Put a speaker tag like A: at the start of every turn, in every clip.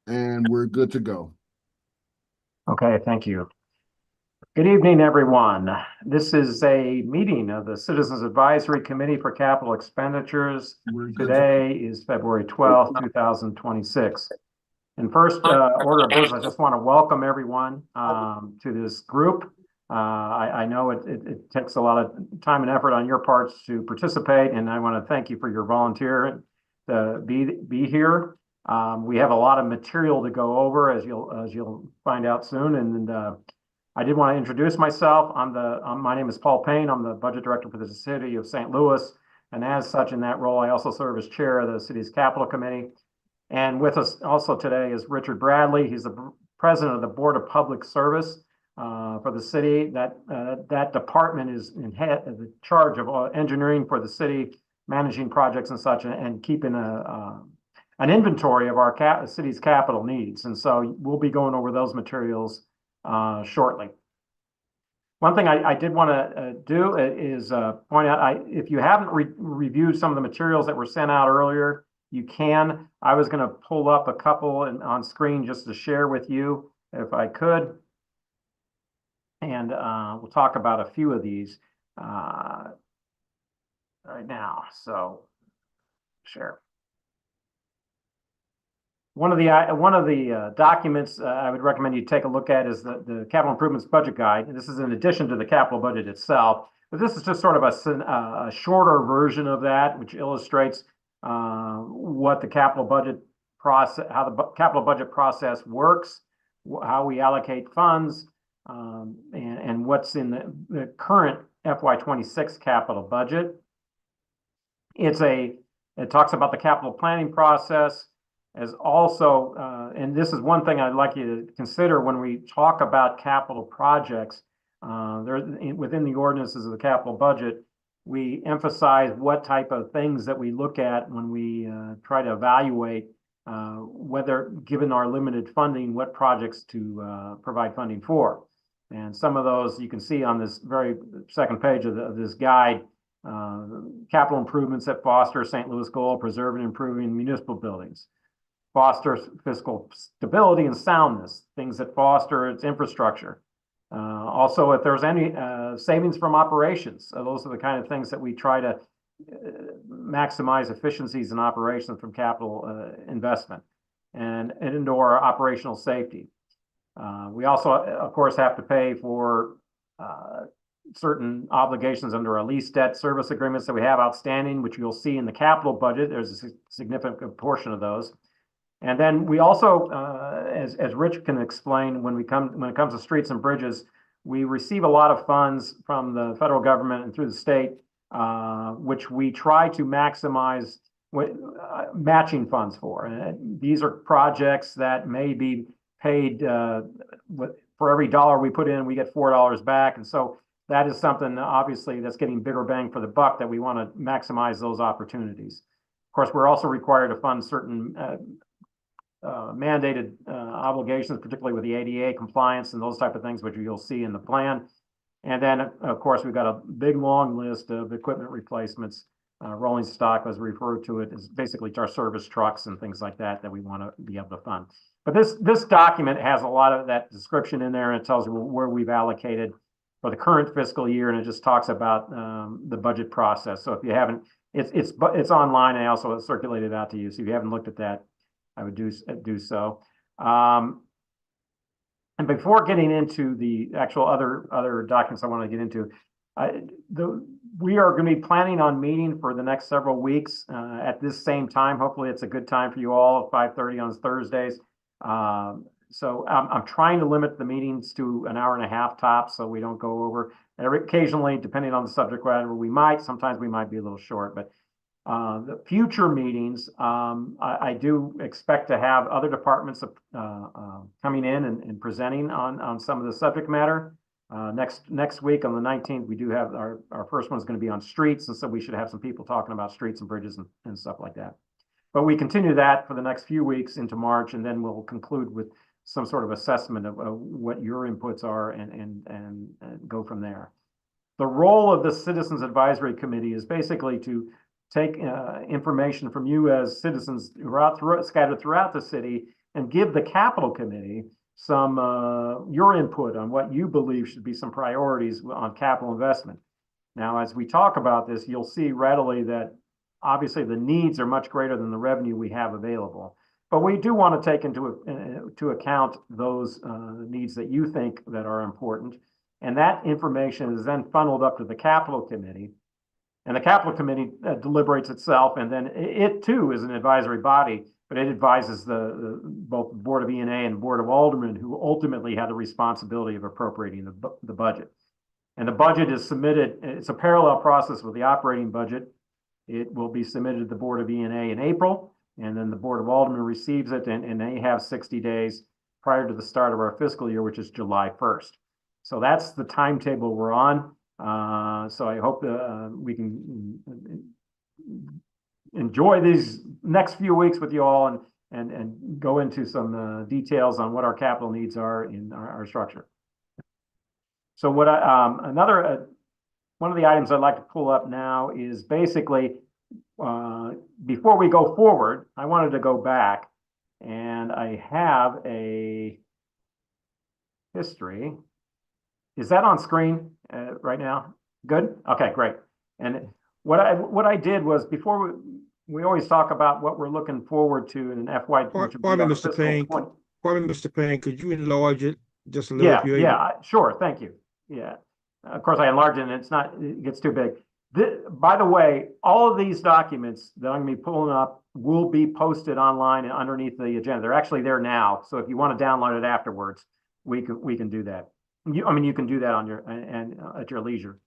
A: and we're good to go.
B: Okay, thank you. Good evening, everyone. This is a meeting of the Citizens Advisory Committee for Capital Expenditures.
A: We're good to
B: Today is February 12th, 2026. In first order of business, I just want to welcome everyone to this group. I know it takes a lot of time and effort on your parts to participate, and I want to thank you for your volunteer to be here. We have a lot of material to go over, as you'll find out soon, and I did want to introduce myself. My name is Paul Payne. I'm the budget director for the city of St. Louis, and as such, in that role, I also serve as chair of the city's capital committee. And with us also today is Richard Bradley. He's the president of the Board of Public Service for the city. That department is in charge of engineering for the city, managing projects and such, and keeping an inventory of our city's capital needs. And so we'll be going over those materials shortly. One thing I did want to do is point out, if you haven't reviewed some of the materials that were sent out earlier, you can. I was going to pull up a couple on screen just to share with you if I could. And we'll talk about a few of these right now. So share. One of the documents I would recommend you take a look at is the Capital Improvements Budget Guide. And this is in addition to the capital budget itself, but this is just sort of a shorter version of that, which illustrates what the capital budget process, how the capital budget process works, how we allocate funds, and what's in the current FY26 capital budget. It talks about the capital planning process. As also, and this is one thing I'd like you to consider when we talk about capital projects, within the ordinances of the capital budget, we emphasize what type of things that we look at when we try to evaluate whether, given our limited funding, what projects to provide funding for. And some of those you can see on this very second page of this guide. Capital improvements that foster St. Louis goal of preserving and improving municipal buildings. Foster fiscal stability and soundness, things that foster its infrastructure. Also, if there's any savings from operations, those are the kind of things that we try to maximize efficiencies in operations from capital investment and indoor operational safety. We also, of course, have to pay for certain obligations under our lease debt service agreements that we have outstanding, which you'll see in the capital budget. There's a significant portion of those. And then we also, as Rich can explain, when it comes to streets and bridges, we receive a lot of funds from the federal government and through the state, which we try to maximize matching funds for. And these are projects that may be paid for every dollar we put in, we get $4 back. And so that is something, obviously, that's getting bigger bang for the buck, that we want to maximize those opportunities. Of course, we're also required to fund certain mandated obligations, particularly with the ADA compliance and those type of things, which you'll see in the plan. And then, of course, we've got a big, long list of equipment replacements. Rolling stock, as we refer to it, is basically our service trucks and things like that we want to be able to fund. But this document has a lot of that description in there, and it tells you where we've allocated for the current fiscal year, and it just talks about the budget process. So if you haven't, it's online, and I also circulated out to you. So if you haven't looked at that, I would do so. And before getting into the actual other documents I want to get into, we are going to be planning on meeting for the next several weeks at this same time. Hopefully, it's a good time for you all at 5:30 on Thursdays. So I'm trying to limit the meetings to an hour and a half tops, so we don't go over. Occasionally, depending on the subject matter, sometimes we might be a little short, but the future meetings, I do expect to have other departments coming in and presenting on some of the subject matter. Next week on the 19th, we do have our first one is going to be on streets, and so we should have some people talking about streets and bridges and stuff like that. But we continue that for the next few weeks into March, and then we'll conclude with some sort of assessment of what your inputs are and go from there. The role of the Citizens Advisory Committee is basically to take information from you as citizens scattered throughout the city and give the capital committee some your input on what you believe should be some priorities on capital investment. Now, as we talk about this, you'll see readily that obviously the needs are much greater than the revenue we have available. But we do want to take into account those needs that you think that are important. And that information is then funneled up to the capital committee. And the capital committee deliberates itself, and then it too is an advisory body, but it advises both the Board of E&A and Board of Aldermen, who ultimately have the responsibility of appropriating the budget. And the budget is submitted, it's a parallel process with the operating budget. It will be submitted to the Board of E&A in April, and then the Board of Aldermen receives it, and they have 60 days prior to the start of our fiscal year, which is July 1st. So that's the timetable we're on. So I hope we can enjoy these next few weeks with you all and go into some details on what our capital needs are in our structure. So what one of the items I'd like to pull up now is basically before we go forward, I wanted to go back, and I have a history. Is that on screen right now? Good? Okay, great. And what I did was, before we always talk about what we're looking forward to in an FY.
C: Pardon me, Mr. Payne, could you enlarge it just a little bit?
B: Yeah, sure. Thank you. Yeah. Of course, I enlarged it, and it gets too big. By the way, all of these documents that I'm going to be pulling up will be posted online and underneath the agenda. They're actually there now. So if you want to download it afterwards, we can do that. You can do that on your at your leisure.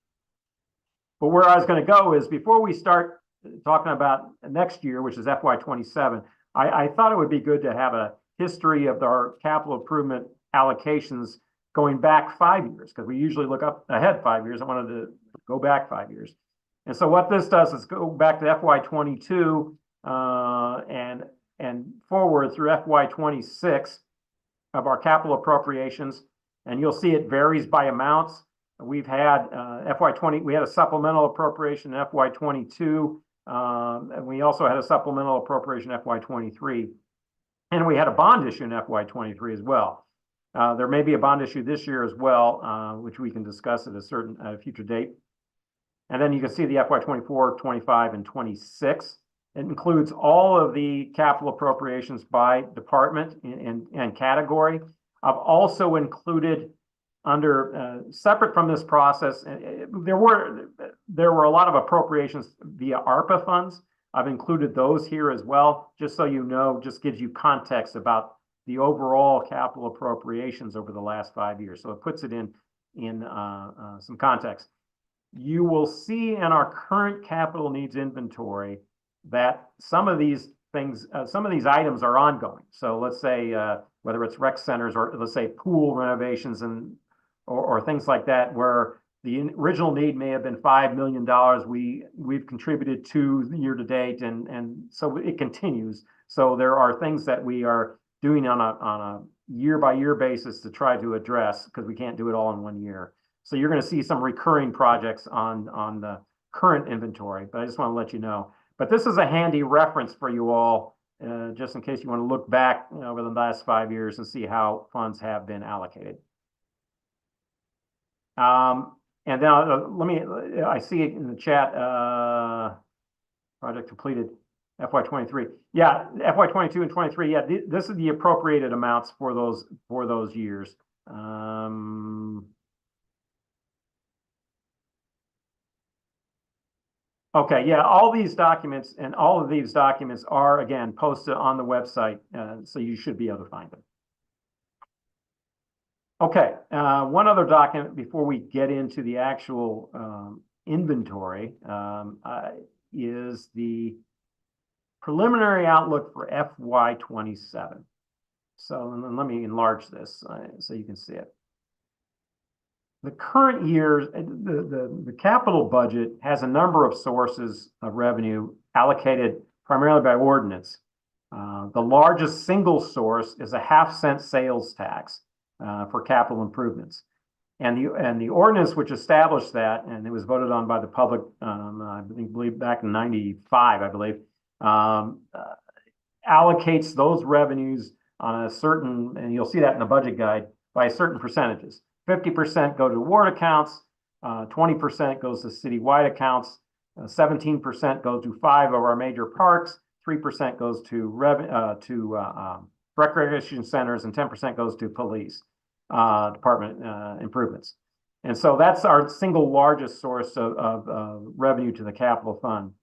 B: But where I was going to go is, before we start talking about next year, which is FY27, I thought it would be good to have a history of our capital improvement allocations going back 5 years, because we usually look up ahead 5 years. I wanted to go back 5 years. And so what this does is go back to FY22 and forward through FY26 of our capital appropriations. And you'll see it varies by amounts. We've had we had a supplemental appropriation in FY22, and we also had a supplemental appropriation in FY23. And we had a bond issue in FY23 as well. There may be a bond issue this year as well, which we can discuss at a future date. And then you can see the FY24, 25, and 26. It includes all of the capital appropriations by department and category. I've also included under separate from this process, there were a lot of appropriations via ARPA funds. I've included those here as well, just so you know, just gives you context about the overall capital appropriations over the last 5 years. So it puts it in some context. You will see in our current capital needs inventory that some of these things, some of these items are ongoing. So let's say whether it's rec centers, or let's say pool renovations or things like that, where the original need may have been $5 million. We've contributed $2 year to date, and so it continues. So there are things that we are doing on a year by year basis to try to address, because we can't do it all in 1 year. So you're going to see some recurring projects on the current inventory, but I just want to let you know. But this is a handy reference for you all, just in case you want to look back over the last 5 years and see how funds have been allocated. And then I see it in the chat, project completed, FY23. Yeah, FY22 and 23. Yeah, this is the appropriated amounts for those years. Okay, yeah, all these documents and all of these documents are, again, posted on the website, so you should be able to find them. Okay, one other document before we get into the actual inventory is the preliminary outlook for FY27. So let me enlarge this so you can see it. The current year, the capital budget has a number of sources of revenue allocated primarily by ordinance. The largest single source is a 1/2-cent sales tax for capital improvements. And the ordinance which established that, and it was voted on by the public, I believe back in 95, I believe, allocates those revenues on a certain, and you'll see that in the budget guide, by certain percentages. 50% go to ward accounts, 20% goes to citywide accounts, 17% goes to 5 of our major parks, 3% goes to recreation centers, and 10% goes to police department improvements. And so that's our single largest source of revenue to the capital fund.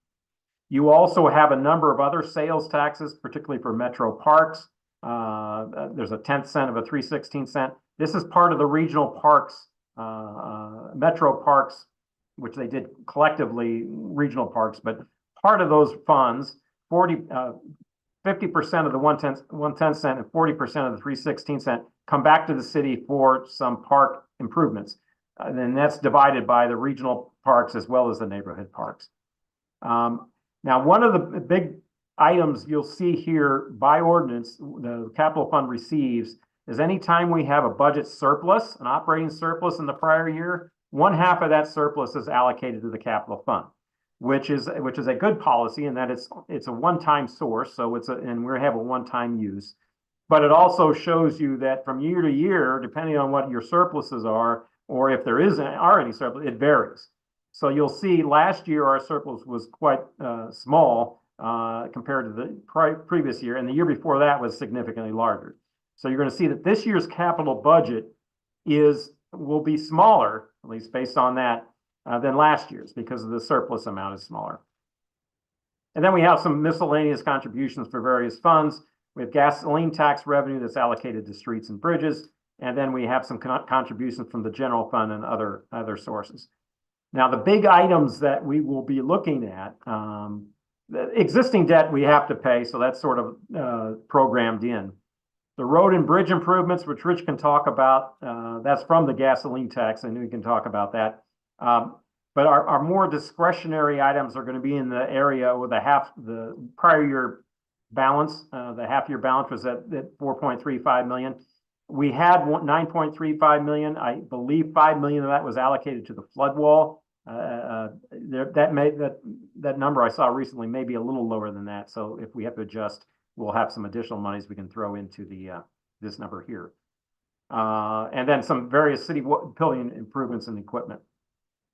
B: You also have a number of other sales taxes, particularly for metro parks. There's a 10th cent of a 3/16 cent. This is part of the regional parks, metro parks, which they did collectively, regional parks, but part of those funds, 50% of the 110 cent and 40% of the 3/16 cent come back to the city for some park improvements. And then that's divided by the regional parks as well as the neighborhood parks. Now, one of the big items you'll see here by ordinance, the capital fund receives, is anytime we have a budget surplus, an operating surplus in the prior year, 1/2 of that surplus is allocated to the capital fund, which is a good policy in that it's a one-time source, so and we have a one-time use. But it also shows you that from year to year, depending on what your surpluses are, or if there are any surplus, it varies. So you'll see last year our surplus was quite small compared to the previous year, and the year before that was significantly larger. So you're going to see that this year's capital budget will be smaller, at least based on that, than last year's, because the surplus amount is smaller. And then we have some miscellaneous contributions for various funds. We have gasoline tax revenue that's allocated to streets and bridges, and then we have some contributions from the general fund and other sources. Now, the big items that we will be looking at, the existing debt we have to pay, so that's sort of programmed in. The road and bridge improvements, which Rich can talk about, that's from the gasoline tax, and we can talk about that. But our more discretionary items are going to be in the area with the prior year balance. The half-year balance was at 4.35 million. We had 9.35 million. I believe 5 million of that was allocated to the flood wall. That number I saw recently may be a little lower than that. So if we have to adjust, we'll have some additional monies we can throw into this number here. And then some various city building improvements and equipment.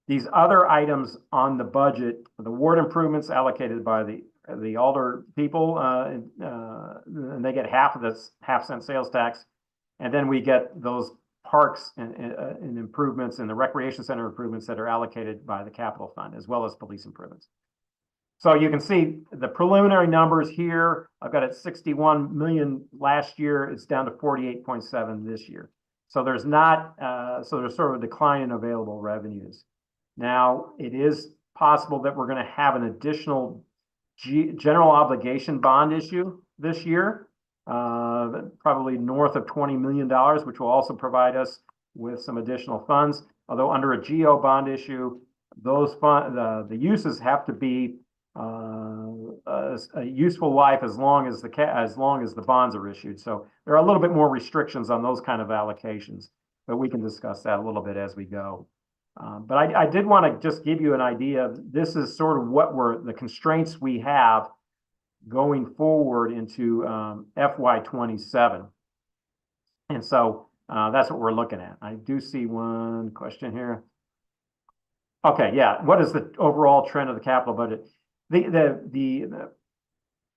B: These other items on the budget, the ward improvements allocated by the alder people, and they get half of this half-cent sales tax. And then we get those parks and improvements and the recreation center improvements that are allocated by the capital fund, as well as police improvements. So you can see the preliminary numbers here. I've got it 61 million last year. It's down to 48.7 this year. So there's sort of a decline in available revenues. Now, it is possible that we're going to have an additional general obligation bond issue this year, probably north of $20 million, which will also provide us with some additional funds. Although under a GO bond issue, the uses have to be a useful life as long as the bonds are issued. So there are a little bit more restrictions on those kind of allocations, but we can discuss that a little bit as we go. But I did want to just give you an idea. This is sort of the constraints we have going forward into FY27. And so that's what we're looking at. I do see one question here. Okay, yeah. What is the overall trend of the capital budget? The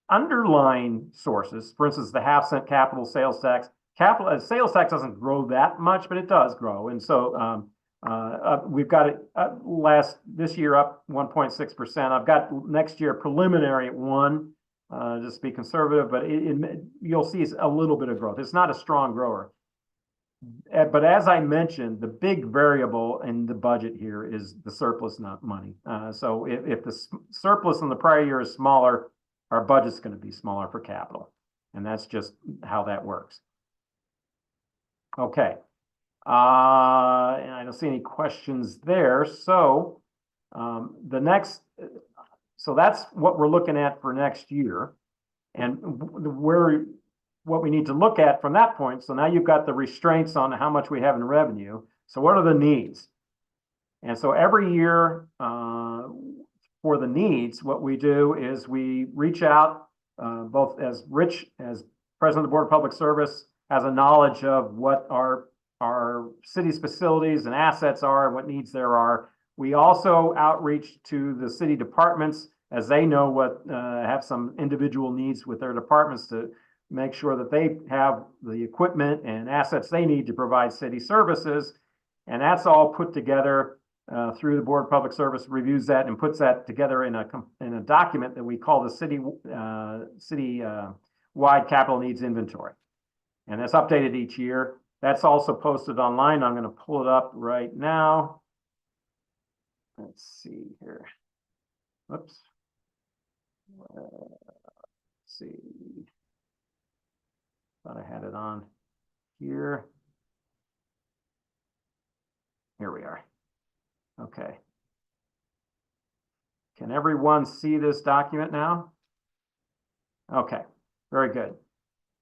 B: underlying sources, for instance, the half-cent capital sales tax. Sales tax doesn't grow that much, but it does grow. And so we've got it this year up 1.6%. I've got next year preliminary at 1%. Just to be conservative, but you'll see a little bit of growth. It's not a strong grower. But as I mentioned, the big variable in the budget here is the surplus money. So if the surplus in the prior year is smaller, our budget's going to be smaller for capital. And that's just how that works. Okay. And I don't see any questions there. So so that's what we're looking at for next year. And what we need to look at from that point. So now you've got the restraints on how much we have in revenue. So what are the needs? And so every year for the needs, what we do is we reach out, both as Rich has President of the Board of Public Service has a knowledge of what our city's facilities and assets are and what needs there are. We also outreach to the city departments as they know what have some individual needs with their departments to make sure that they have the equipment and assets they need to provide city services. And that's all put together through the Board of Public Service, reviews that and puts that together in a document that we call the city-wide capital needs inventory. And that's updated each year. That's also posted online. I'm going to pull it up right now. Let's see here. Whoops. Let's see. Thought I had it on here. Here we are. Okay. Can everyone see this document now? Okay, very good.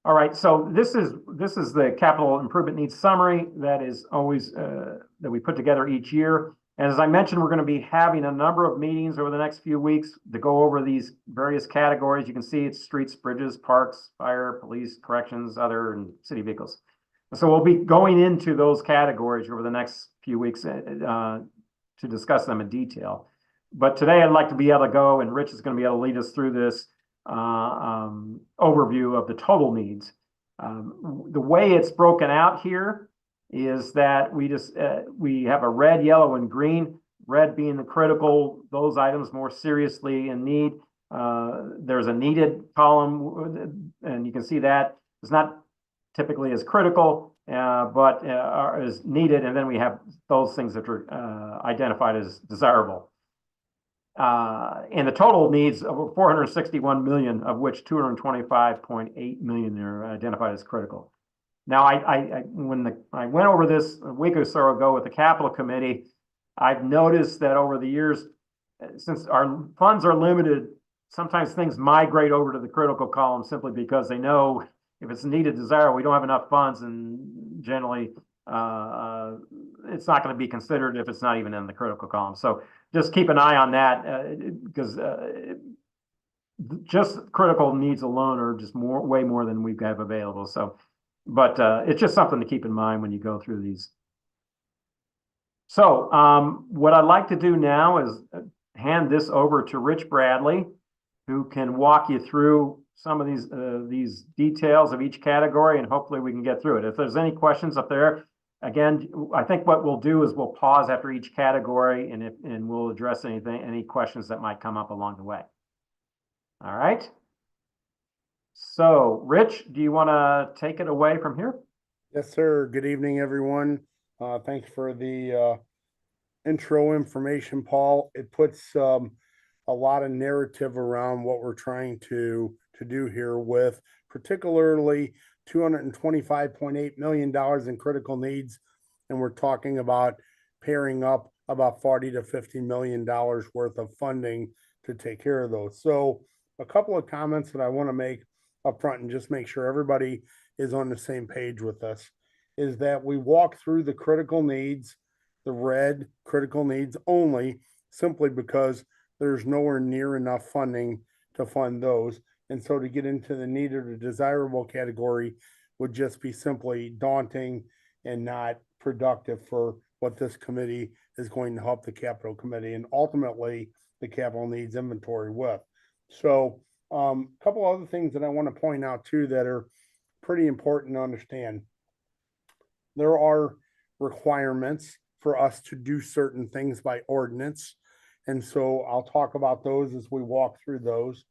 B: All right, so this is the capital improvement needs summary that is always that we put together each year. And as I mentioned, we're going to be having a number of meetings over the next few weeks to go over these various categories. You can see it's streets, bridges, parks, fire, police, corrections, other, and city vehicles. So we'll be going into those categories over the next few weeks to discuss them in detail. But today I'd like to be able to go, and Rich is going to be able to lead us through this overview of the total needs. The way it's broken out here is that we have a red, yellow, and green. Red being the critical, those items more seriously in need. There's a needed column, and you can see that it's not typically as critical, but is needed. And then we have those things that are identified as desirable. And the total needs of 461 million, of which 225.8 million are identified as critical. Now, when I went over this a week or so ago with the capital committee, I've noticed that over the years, since our funds are limited, sometimes things migrate over to the critical column simply because they know if it's needed, desirable, we don't have enough funds, and generally it's not going to be considered if it's not even in the critical column. So just keep an eye on that because just critical needs alone are just way more than we have available. So, but it's just something to keep in mind when you go through these. So what I'd like to do now is hand this over to Rich Bradley, who can walk you through some of these details of each category, and hopefully we can get through it. If there's any questions up there, again, I think what we'll do is we'll pause after each category and we'll address any questions that might come up along the way. All right. So, Rich, do you want to take it away from here?
D: Yes, sir. Good evening, everyone. Thanks for the intro information, Paul. It puts a lot of narrative around what we're trying to do here with particularly $225.8 million in critical needs. And we're talking about pairing up about $40 to $50 million worth of funding to take care of those. So a couple of comments that I want to make up front and just make sure everybody is on the same page with us is that we walk through the critical needs, the red critical needs only, simply because there's nowhere near enough funding to fund those. And so to get into the needed or desirable category would just be simply daunting and not productive for what this committee is going to help the capital committee and ultimately the capital needs inventory with. So a couple other things that I want to point out too that are pretty important to understand. There are requirements for us to do certain things by ordinance. And so I'll talk about those as we walk through those.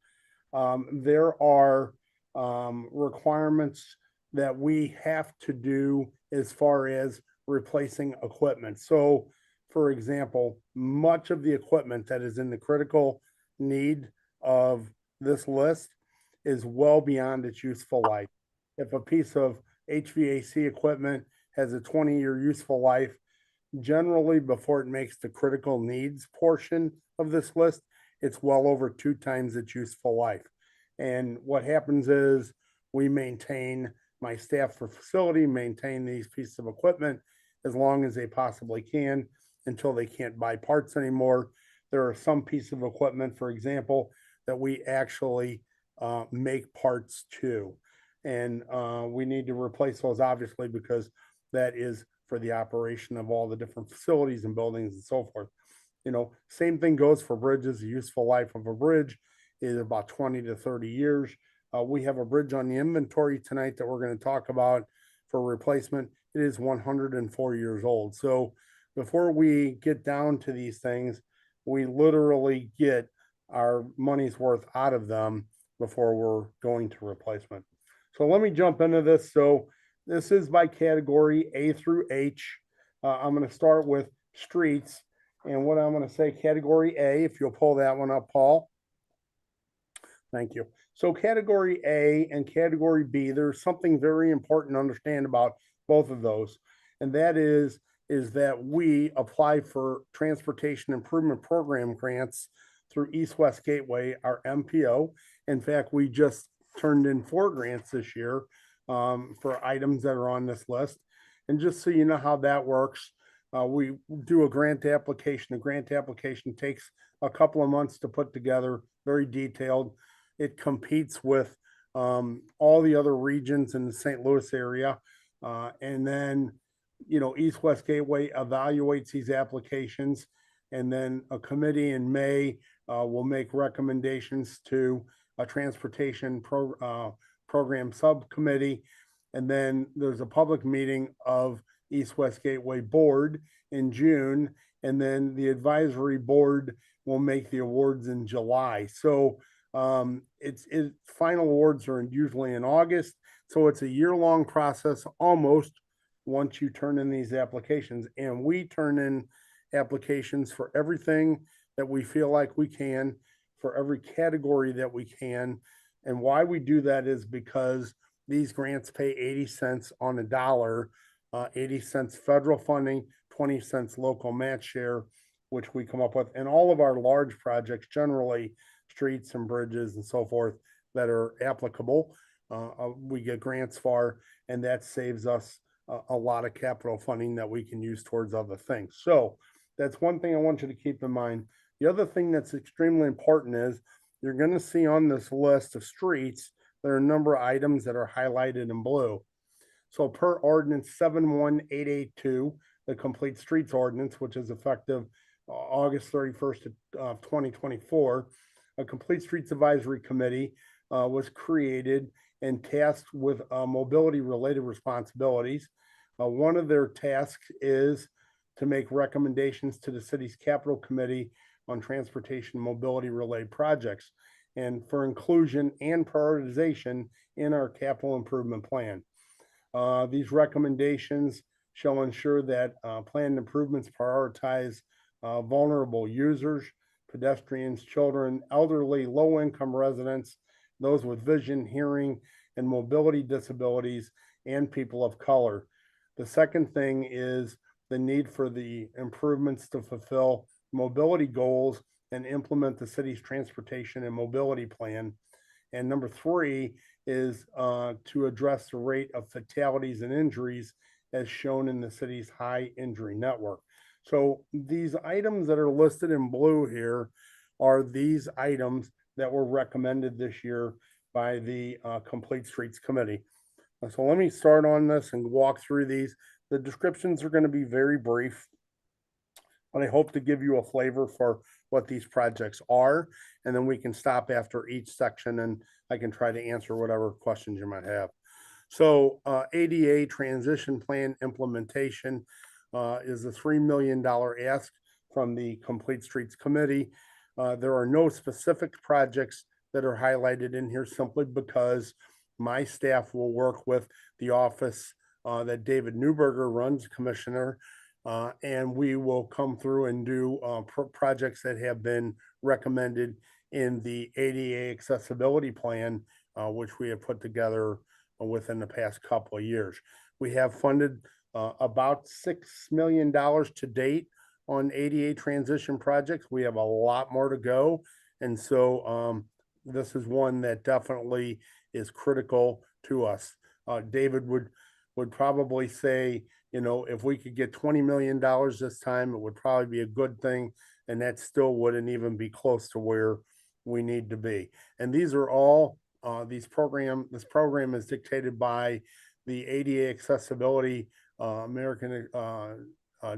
D: There are requirements that we have to do as far as replacing equipment. So, for example, much of the equipment that is in the critical need of this list is well beyond its useful life. If a piece of HVAC equipment has a 20-year useful life, generally before it makes the critical needs portion of this list, it's well over 2 times its useful life. And what happens is we maintain, my staff for facility maintain these pieces of equipment as long as they possibly can until they can't buy parts anymore. There are some pieces of equipment, for example, that we actually make parts to. And we need to replace those obviously because that is for the operation of all the different facilities and buildings and so forth. You know, same thing goes for bridges. The useful life of a bridge is about 20 to 30 years. We have a bridge on the inventory tonight that we're going to talk about for replacement. It is 104 years old. So before we get down to these things, we literally get our money's worth out of them before we're going to replacement. So let me jump into this. So this is by category A through H. I'm going to start with streets. And what I'm going to say, category A, if you'll pull that one up, Paul. Thank you. So category A and category B, there's something very important to understand about both of those. And that is that we apply for Transportation Improvement Program grants through East West Gateway, our MPO. In fact, we just turned in 4 grants this year for items that are on this list. And just so you know how that works, we do a grant application. A grant application takes a couple of months to put together, very detailed. It competes with all the other regions in the St. Louis area. And then, you know, East West Gateway evaluates these applications. And then a committee in May will make recommendations to a transportation program subcommittee. And then there's a public meeting of East West Gateway Board in June. And then the advisory board will make the awards in July. So final awards are usually in August. So it's a year-long process almost once you turn in these applications. And we turn in applications for everything that we feel like we can, for every category that we can. And why we do that is because these grants pay 80 cents on a dollar, 80 cents federal funding, 20 cents local match share, which we come up with. And all of our large projects, generally streets and bridges and so forth that are applicable, we get grants for, and that saves us a lot of capital funding that we can use towards other things. So that's one thing I want you to keep in mind. The other thing that's extremely important is you're going to see on this list of streets, there are a number of items that are highlighted in blue. So per ordinance 71882, the complete streets ordinance, which is effective August 31st of 2024, a complete streets advisory committee was created and tasked with mobility related responsibilities. One of their tasks is to make recommendations to the city's capital committee on transportation mobility related projects and for inclusion and prioritization in our capital improvement plan. These recommendations shall ensure that planned improvements prioritize vulnerable users, pedestrians, children, elderly, low-income residents, those with vision, hearing, and mobility disabilities, and people of color. The second thing is the need for the improvements to fulfill mobility goals and implement the city's transportation and mobility plan. And number 3 is to address the rate of fatalities and injuries as shown in the city's high injury network. So these items that are listed in blue here are these items that were recommended this year by the Complete Streets Committee. So let me start on this and walk through these. The descriptions are going to be very brief, but I hope to give you a flavor for what these projects are, and then we can stop after each section and I can try to answer whatever questions you might have. So ADA transition plan implementation is a $3 million ask from the Complete Streets Committee. There are no specific projects that are highlighted in here simply because my staff will work with the office that David Newberger runs, Commissioner, and we will come through and do projects that have been recommended in the ADA accessibility plan, which we have put together within the past couple of years. We have funded about $6 million to date on ADA transition projects. We have a lot more to go. And so this is one that definitely is critical to us. David would probably say, you know, if we could get $20 million this time, it would probably be a good thing. And that still wouldn't even be close to where we need to be. And these are all this program is dictated by the ADA Accessibility American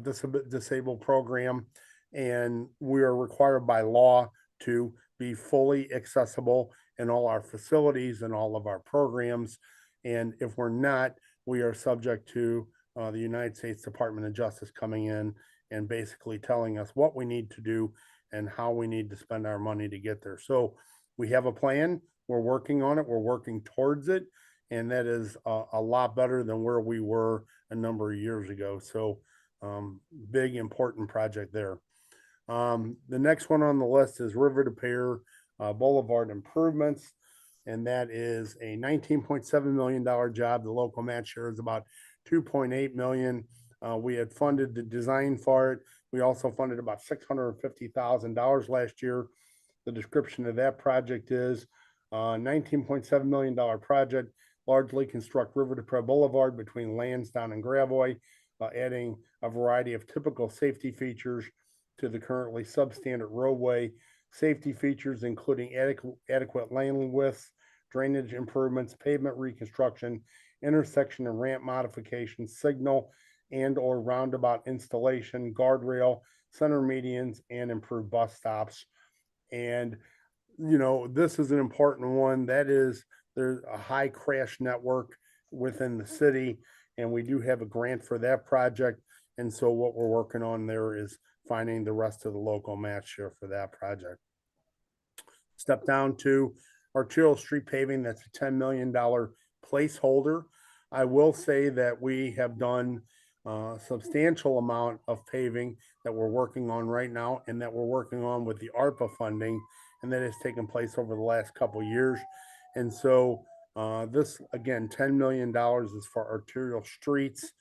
D: Disabled Program, and we are required by law to be fully accessible in all our facilities and all of our programs. And if we're not, we are subject to the United States Department of Justice coming in and basically telling us what we need to do and how we need to spend our money to get there. So we have a plan. We're working on it. We're working towards it. And that is a lot better than where we were a number of years ago. So big, important project there. The next one on the list is River to Pier Boulevard improvements. And that is a $19.7 million job. The local match share is about $2.8 million. We had funded the design for it. We also funded about $650,000 last year. The description of that project is $19.7 million project, largely construct River to Pier Boulevard between Lansdowne and Gravois, adding a variety of typical safety features to the currently substandard roadway. Safety features including adequate lane widths, drainage improvements, pavement reconstruction, intersection and ramp modification, signal and or roundabout installation, guardrail, center medians, and improved bus stops. And, you know, this is an important one. That is, there's a high crash network within the city, and we do have a grant for that project. And so what we're working on there is finding the rest of the local match share for that project. Step down to Arterial Street paving. That's a $10 million placeholder. I will say that we have done a substantial amount of paving that we're working on right now and that we're working on with the ARPA funding, and that has taken place over the last couple of years. And so this, again, $10 million is for arterial streets.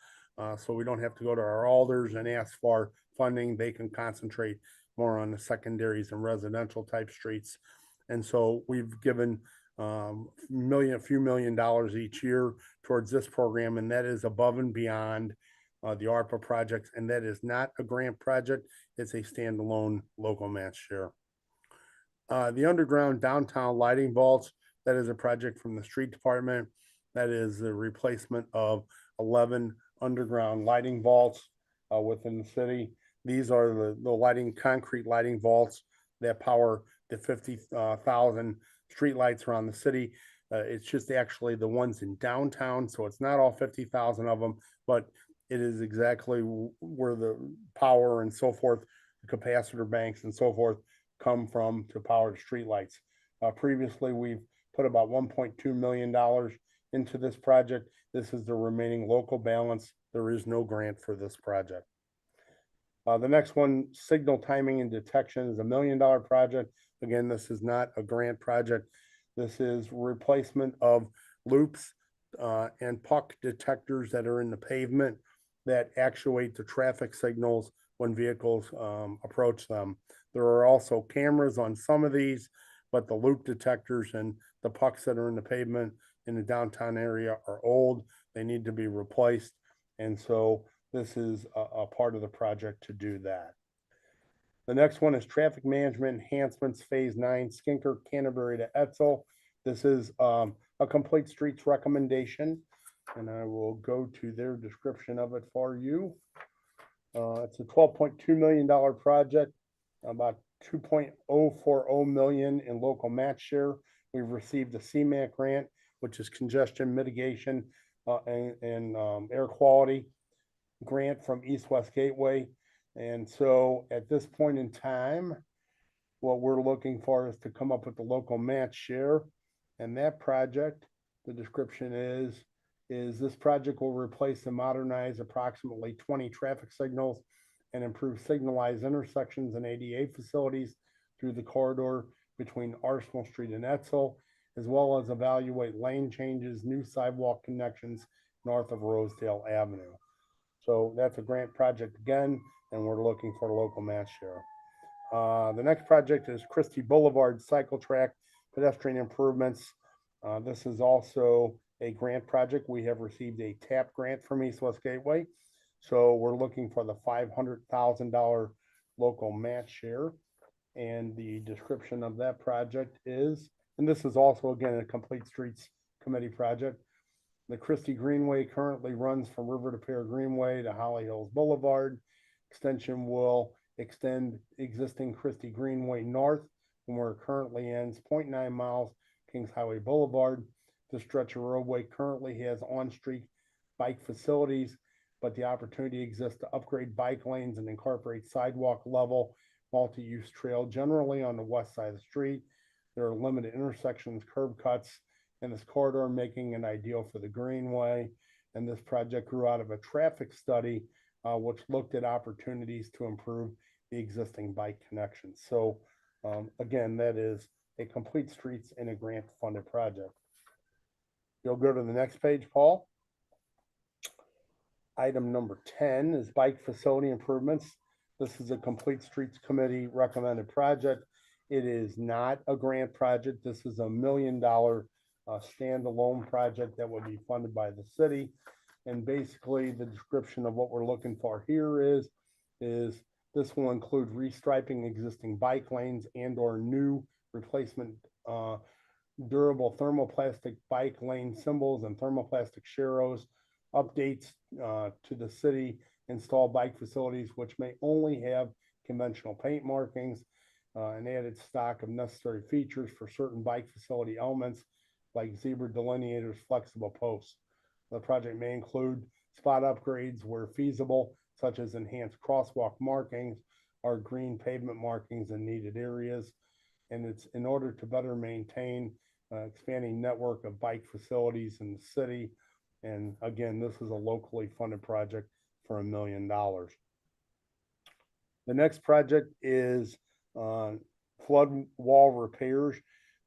D: So we don't have to go to our alders and ask for funding. They can concentrate more on the secondaries and residential type streets. And so we've given a few million dollars each year towards this program, and that is above and beyond the ARPA projects, and that is not a grant project. It's a standalone local match share. The underground downtown lighting vaults, that is a project from the street department. That is the replacement of 11 underground lighting vaults within the city. These are the concrete lighting vaults that power the 50,000 street lights around the city. It's just actually the ones in downtown, so it's not all 50,000 of them, but it is exactly where the power and so forth, the capacitor banks and so forth, come from to power the street lights. Previously, we've put about $1.2 million into this project. This is the remaining local balance. There is no grant for this project. The next one, signal timing and detection, is $1 million project. Again, this is not a grant project. This is replacement of loops and puck detectors that are in the pavement that actuate the traffic signals when vehicles approach them. There are also cameras on some of these, but the loop detectors and the pucks that are in the pavement in the downtown area are old. They need to be replaced. And so this is a part of the project to do that. The next one is traffic management enhancements, phase 9, Skinker, Canterbury to Etzel. This is a complete streets recommendation, and I will go to their description of it for you. It's a $12.2 million project, about $2.040 million in local match share. We've received a CMAQ grant, which is congestion mitigation and air quality grant from East West Gateway. And so at this point in time, what we're looking for is to come up with the local match share. And that project, the description is this project will replace and modernize approximately 20 traffic signals and improve signalized intersections and ADA facilities through the corridor between Arsenal Street and Etzel, as well as evaluate lane changes, new sidewalk connections north of Rosedale Avenue. So that's a grant project again, and we're looking for a local match share. The next project is Christie Boulevard Cycle Track Pedestrian Improvements. This is also a grant project. We have received a TAP grant from East West Gateway. So we're looking for the $500,000 local match share. And the description of that project is And this is also, again, a complete streets committee project. The Christie Greenway currently runs from River to Pear Greenway to Holly Hills Boulevard. Extension will extend existing Christie Greenway north from where it currently ends, 0.9 miles, Kings Highway Boulevard. The stretch of roadway currently has on-street bike facilities, but the opportunity exists to upgrade bike lanes and incorporate sidewalk level multi-use trail generally on the west side of the street. There are limited intersections, curb cuts in this corridor, making it ideal for the Greenway. And this project grew out of a traffic study, which looked at opportunities to improve the existing bike connections. So again, that is a complete streets in a grant funded project. You'll go to the next page, Paul. Item number 10 is bike facility improvements. This is a complete streets committee recommended project. It is not a grant project. This is $1 million standalone project that will be funded by the city. And basically the description of what we're looking for here is this will include restriping existing bike lanes and or new replacement durable thermoplastic bike lane symbols and thermoplastic sharrows, updates to the city install bike facilities which may only have conventional paint markings, an added stock of necessary features for certain bike facility elements like zebra delineators, flexible posts. The project may include spot upgrades where feasible, such as enhanced crosswalk markings or green pavement markings in needed areas. And it's in order to better maintain expanding network of bike facilities in the city. And again, this is a locally funded project for $1 million. The next project is flood wall repairs.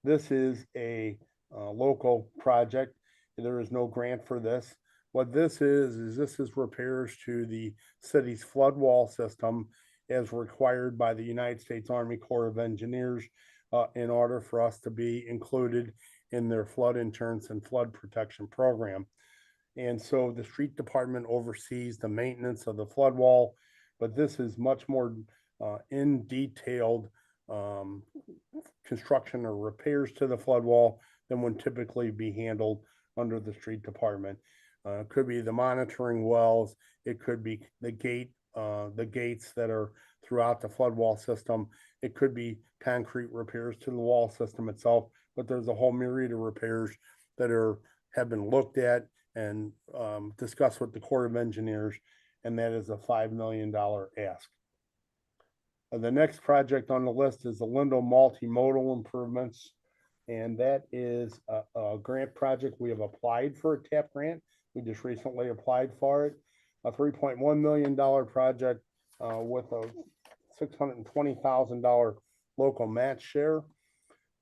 D: This is a local project. There is no grant for this. What this is repairs to the city's flood wall system as required by the United States Army Corps of Engineers in order for us to be included in their flood insurance and flood protection program. And so the street department oversees the maintenance of the flood wall, but this is much more in detailed construction or repairs to the flood wall than would typically be handled under the street department. It could be the monitoring wells. It could be the gates that are throughout the flood wall system. It could be concrete repairs to the wall system itself, but there's a whole myriad of repairs that have been looked at and discussed with the Corps of Engineers, and that is a $5 million ask. The next project on the list is the Lindo multimodal improvements, and that is a grant project. We have applied for a TAP grant. We just recently applied for it, a $3.1 million project with a $620,000 local match share.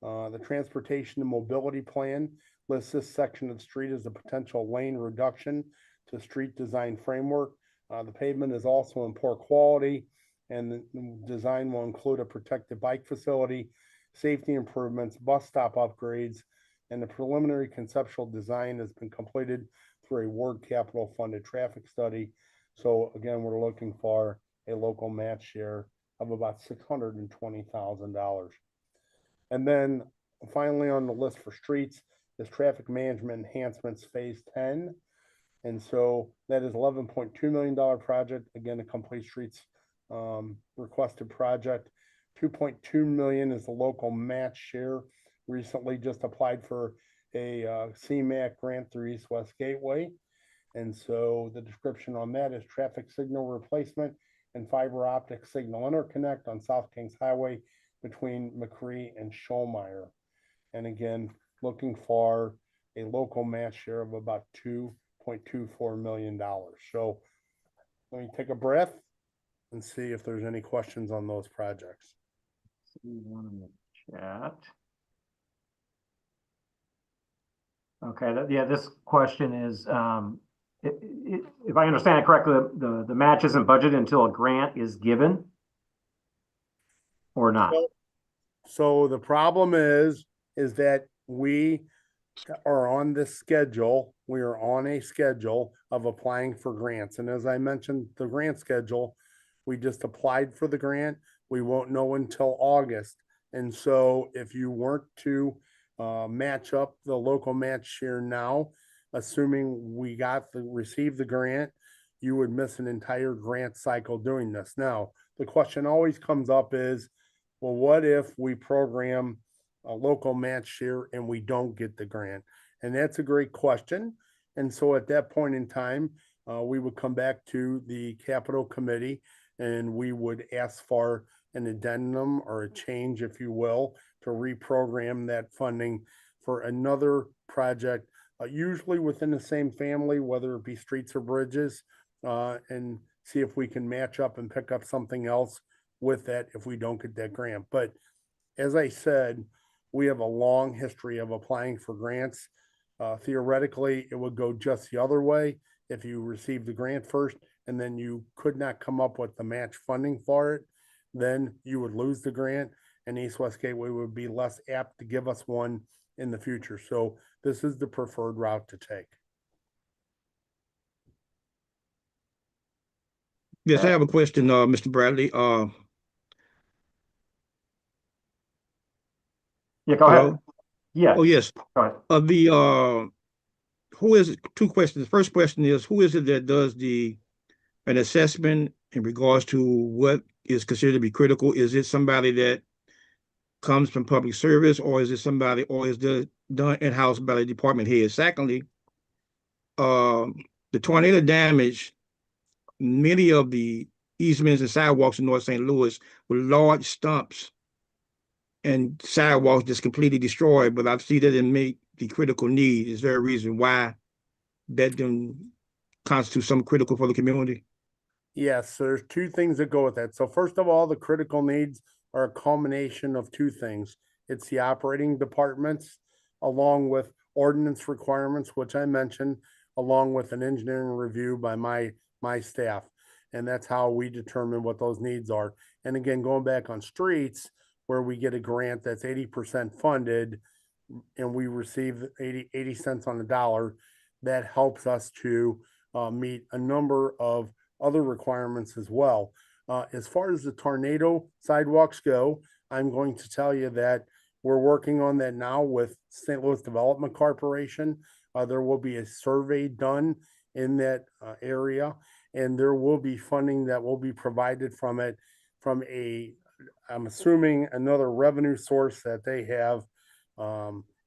D: The transportation and mobility plan lists this section of the street as a potential lane reduction to street design framework. The pavement is also in poor quality, and the design will include a protected bike facility, safety improvements, bus stop upgrades, and the preliminary conceptual design has been completed through a ward capital funded traffic study. So again, we're looking for a local match share of about $620,000. And then finally on the list for streets is traffic management enhancements phase 10. And so that is $11.2 million project. Again, a complete streets requested project. 2.2 million is the local match share. Recently just applied for a CMAQ grant through East West Gateway. And so the description on that is traffic signal replacement and fiber optic signal interconnect on South Kings Highway between McCree and Schollmeyer. And again, looking for a local match share of about $2.24 million. So let me take a breath and see if there's any questions on those projects.
B: See one in the chat. Okay, yeah, this question is, if I understand it correctly, the match isn't budgeted until a grant is given or not?
D: So the problem is that we are on this schedule. We are on a schedule of applying for grants. And as I mentioned, the grant schedule, we just applied for the grant. We won't know until August. And so if you weren't to match up the local match share now, assuming we received the grant, you would miss an entire grant cycle doing this. Now, the question always comes up is, well, what if we program a local match share and we don't get the grant? And that's a great question. And so at that point in time, we would come back to the capital committee and we would ask for an addendum or a change, if you will, to reprogram that funding for another project, usually within the same family, whether it be streets or bridges, and see if we can match up and pick up something else with that if we don't get that grant. But as I said, we have a long history of applying for grants. Theoretically, it would go just the other way if you received the grant first and then you could not come up with the match funding for it, then you would lose the grant and East West Gateway would be less apt to give us one in the future. So this is the preferred route to take.
C: Yes, I have a question, Mr. Bradley.
B: Yeah, go
C: hello?
B: ahead. Yeah.
C: Oh, yes.
B: Go ahead.
C: Who is it? Two questions. The first question is, who is it that does an assessment in regards to what is considered to be critical? Is it somebody that comes from public service, or is it done in-house by the department head? Secondly, the tornado damage many of the easements and sidewalks in North St. Louis with large stumps and sidewalks just completely destroyed, but I've seen that it make the critical need. Is there a reason why that didn't constitute something critical for the community?
D: Yes, so there's two things that go with that. So first of all, the critical needs are a culmination of two things. It's the operating departments, along with ordinance requirements, which I mentioned, along with an engineering review by my staff. And that's how we determine what those needs are. And again, going back on streets, where we get a grant that's 80% funded and we receive 80 cents on the dollar, that helps us to meet a number of other requirements as well. As far as the tornado sidewalks go, I'm going to tell you that we're working on that now with St. Louis Development Corporation. There will be a survey done in that area, and there will be funding that will be provided from it from I'm assuming another revenue source that they have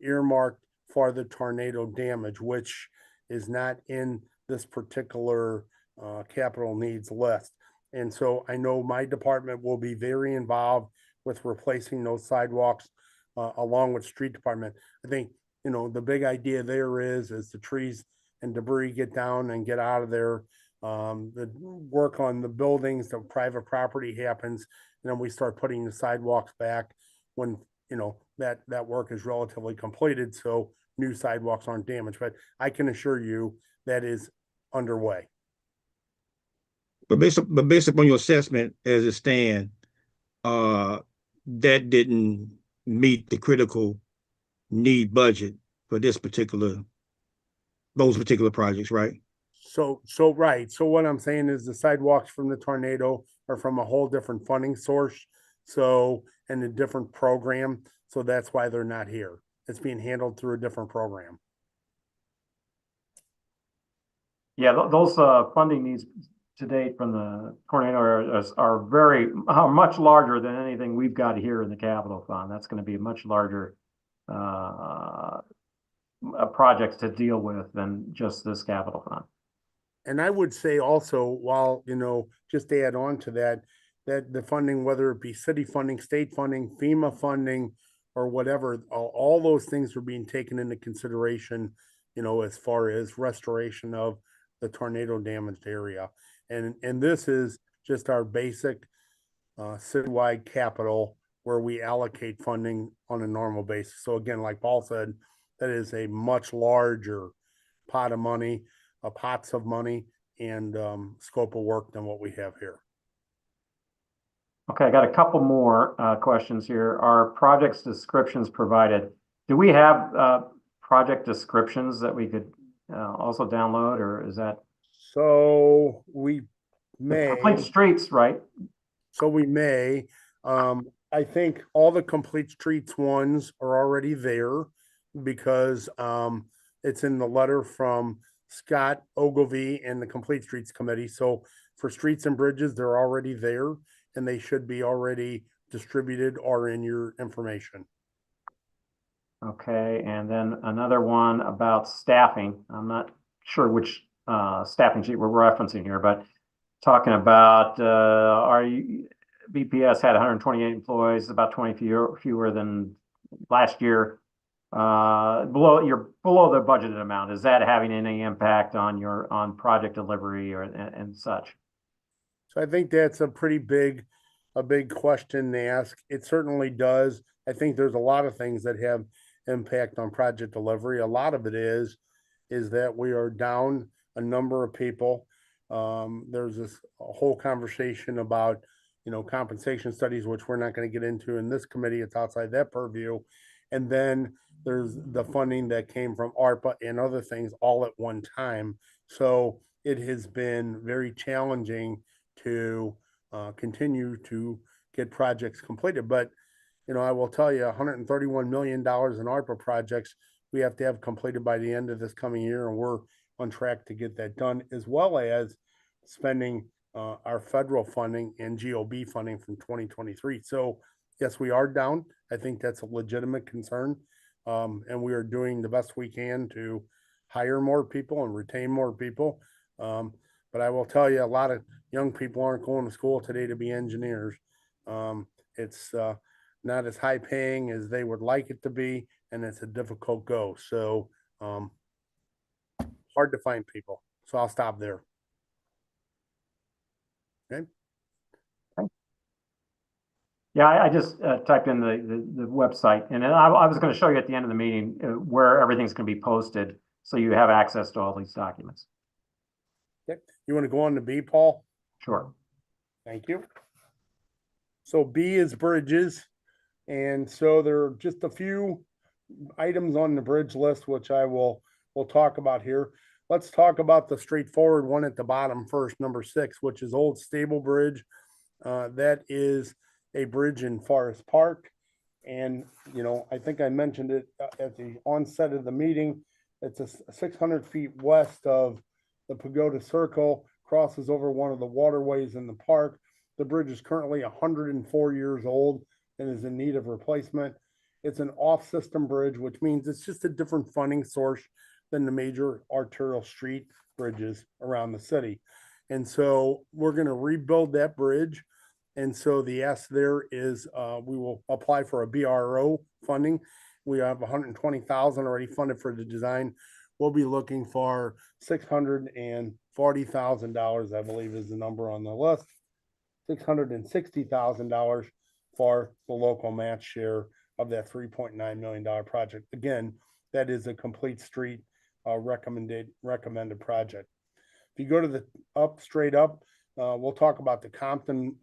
D: earmarked for the tornado damage, which is not in this particular capital needs list. And so I know my department will be very involved with replacing those sidewalks along with street department. I think, the big idea there is the trees and debris get down and get out of there. The work on the buildings, the private property happens, and then we start putting the sidewalks back when, that work is relatively completed. So new sidewalks aren't damaged, but I can assure you that is underway.
C: But based upon your assessment as it stands, that didn't meet the critical need budget for those particular projects, right?
D: So right. So what I'm saying is the sidewalks from the tornado are from a whole different funding source. So, and a different program. So that's why they're not here. It's being handled through a different program.
B: Yeah, those funding needs to date from the tornado are much larger than anything we've got here in the capital fund. That's going to be a much larger projects to deal with than just this capital fund.
D: And I would say also, while, just to add on to that the funding, whether it be city funding, state funding, FEMA funding, or whatever, all those things are being taken into consideration, as far as restoration of the tornado damaged area. And this is just our basic citywide capital where we allocate funding on a normal basis. So again, like Paul said, that is a much larger pot of money, pots of money, and scope of work than what we have here.
B: Okay, I got a couple more questions here. Are projects descriptions provided? Do we have project descriptions that we could also download, or is that?
D: So we may.
B: Complete streets, right?
D: So we may. I think all the complete streets ones are already there. because it's in the letter from Scott Ogilvy and the Complete Streets Committee. So for streets and bridges, they're already there and they should be already distributed or in your information.
B: Okay, and then another one about staffing. I'm not sure which staffing sheet we're referencing here, but talking about BPS had 128 employees, about 20 fewer than last year. You're below the budgeted amount. Is that having any impact on project delivery and such?
D: So I think that's a big question to ask. It certainly does. I think there's a lot of things that have impact on project delivery. A lot of it is that we are down a number of people. There's a whole conversation about, compensation studies, which we're not going to get into in this committee. It's outside that purview. And then there's the funding that came from ARPA and other things all at one time. So it has been very challenging to continue to get projects completed. But I will tell you, $131 million in ARPA projects we have to have completed by the end of this coming year, and we're on track to get that done, as well as spending our federal funding and GOB funding from 2023. So yes, we are down. I think that's a legitimate concern, and we are doing the best we can to hire more people and retain more people. But I will tell you, a lot of young people aren't going to school today to be engineers. It's not as high paying as they would like it to be, and it's a difficult go. So hard to find people. So I'll stop there. Okay.
B: Yeah, I just typed in the website, and then I was going to show you at the end of the meeting where everything's going to be posted, so you have access to all these documents.
D: Okay. You want to go on to B, Paul?
B: Sure.
D: Thank you. So B is bridges. And so there are just a few items on the bridge list, which we'll talk about here. Let's talk about the straightforward one at the bottom first, number 6, which is Old Stable Bridge. That is a bridge in Forest Park. And, I think I mentioned it at the onset of the meeting. It's 600 feet west of the Pagoda Circle, crosses over one of the waterways in the park. The bridge is currently 104 years old and is in need of replacement. It's an off-system bridge, which means it's just a different funding source than the major arterial street bridges around the city. And so we're going to rebuild that bridge. And so the ask there is we will apply for a BRO funding. We have $120,000 already funded for the design. We'll be looking for $640,000, I believe is the number on the list. $660,000 for the local match share of that $3.9 million project. Again, that is a complete street recommended project. If you go to the straight up, we'll talk about the Compton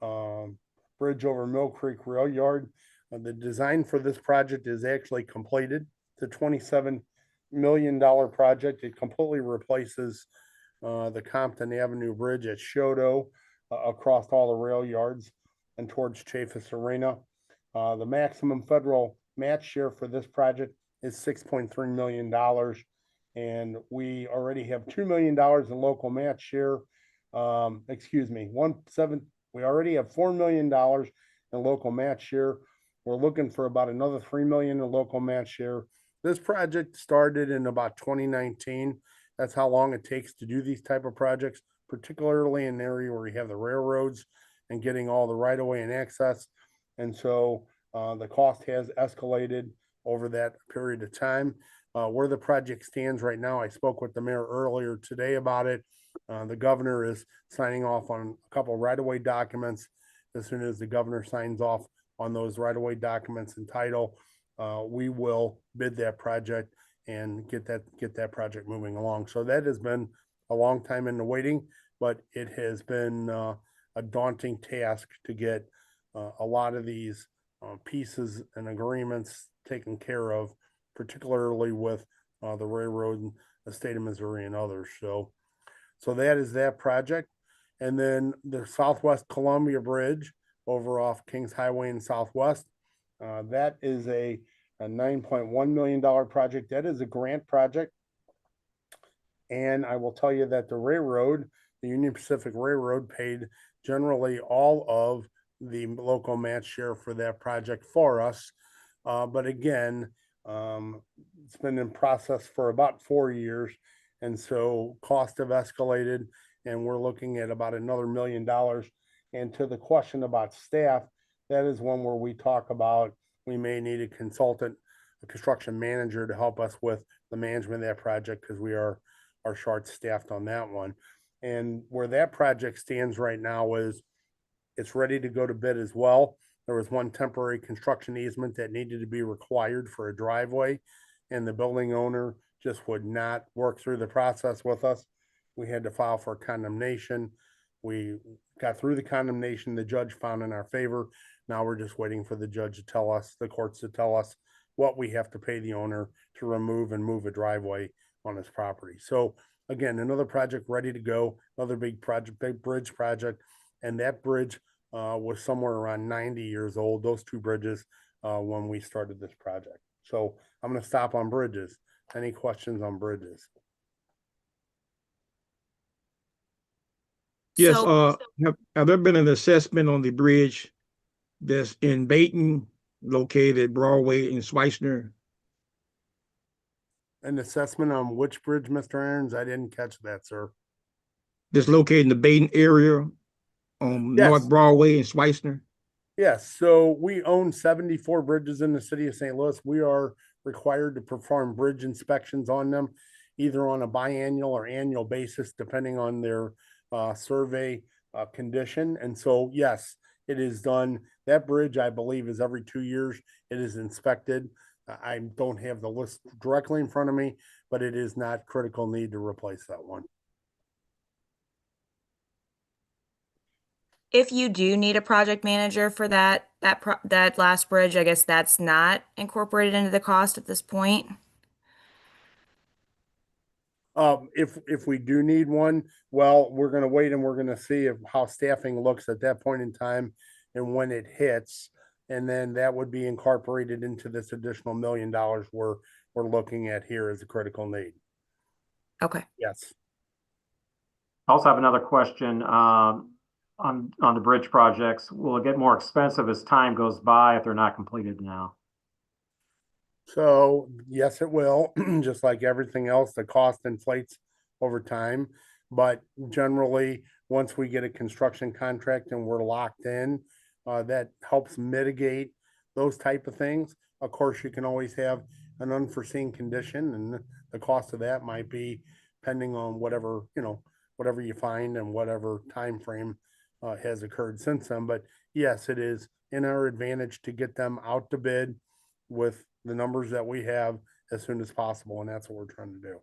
D: Bridge over Mill Creek Rail Yard. The design for this project is actually completed. It's a $27 million project. It completely replaces the Compton Avenue Bridge at Shodo across all the rail yards and towards Chaffetz Arena. The maximum federal match share for this project is $6.3 million. And we already have $2 million in local match share. We already have $4 million in local match share. We're looking for about another $3 million in local match share. This project started in about 2019. That's how long it takes to do these type of projects, particularly in an area where you have the railroads and getting all the right of way and access. And so the cost has escalated over that period of time. Where the project stands right now, I spoke with the mayor earlier today about it. The governor is signing off on a couple of right of way documents. As soon as the governor signs off on those right of way documents and title, we will bid that project and get that project moving along. So that has been a long time in the waiting, but it has been a daunting task to get a lot of these pieces and agreements taken care of, particularly with the railroad and the state of Missouri and others. So that is that project. And then the Southwest Columbia Bridge over off Kings Highway in Southwest. That is a a $9.1 million project. That is a grant project. And I will tell you that the railroad, the Union Pacific Railroad, paid generally all of the local match share for that project for us. But again, it's been in process for about 4 years. And so costs have escalated, and we're looking at about another $1 million. And to the question about staff, that is one where we talk about we may need a consultant, a construction manager to help us with the management of that project because we are short-staffed on that one. And where that project stands right now is it's ready to go to bid as well. There was one temporary construction easement that needed to be required for a driveway, and the building owner just would not work through the process with us. We had to file for condemnation. We got through the condemnation. The judge found in our favor. Now we're just waiting for the judge to tell us, the courts to tell us what we have to pay the owner to remove and move a driveway on his property. So again, another project ready to go, another big project, big bridge project. And that bridge was somewhere around 90 years old, those two bridges, when we started this project. So I'm going to stop on bridges. Any questions on bridges?
C: Yes,
E: So-
C: have there been an assessment on the bridge that's in Dayton, located at Broadway and Schweitzer?
D: An assessment on which bridge, Mr. Irons? I didn't catch that, sir.
C: That's located in the Dayton area on
D: Yes.
C: North Broadway and Schweitzer?
D: Yes, so we own 74 bridges in the city of St. Louis. We are required to perform bridge inspections on them, either on a biannual or annual basis, depending on their survey condition. And so, yes, it is done. That bridge, I believe, is every 2 years. It is inspected. I don't have the list directly in front of me, but it is not critical need to replace that one.
E: If you do need a project manager for that last bridge, I guess that's not incorporated into the cost at this point.
D: If we do need one, well, we're gonna wait and we're gonna see how staffing looks at that point in time and when it hits. And then that would be incorporated into this additional $1 million we're looking at here as a critical need.
E: Okay.
D: Yes.
B: I also have another question on the bridge projects. Will it get more expensive as time goes by if they're not completed now?
D: So yes, it will. Just like everything else, the cost inflates over time. But generally, once we get a construction contract and we're locked in, that helps mitigate those type of things. Of course, you can always have an unforeseen condition, and the cost of that might be depending on whatever, whatever you find and whatever time frame has occurred since then. But yes, it is in our advantage to get them out to bid with the numbers that we have as soon as possible, and that's what we're trying to do.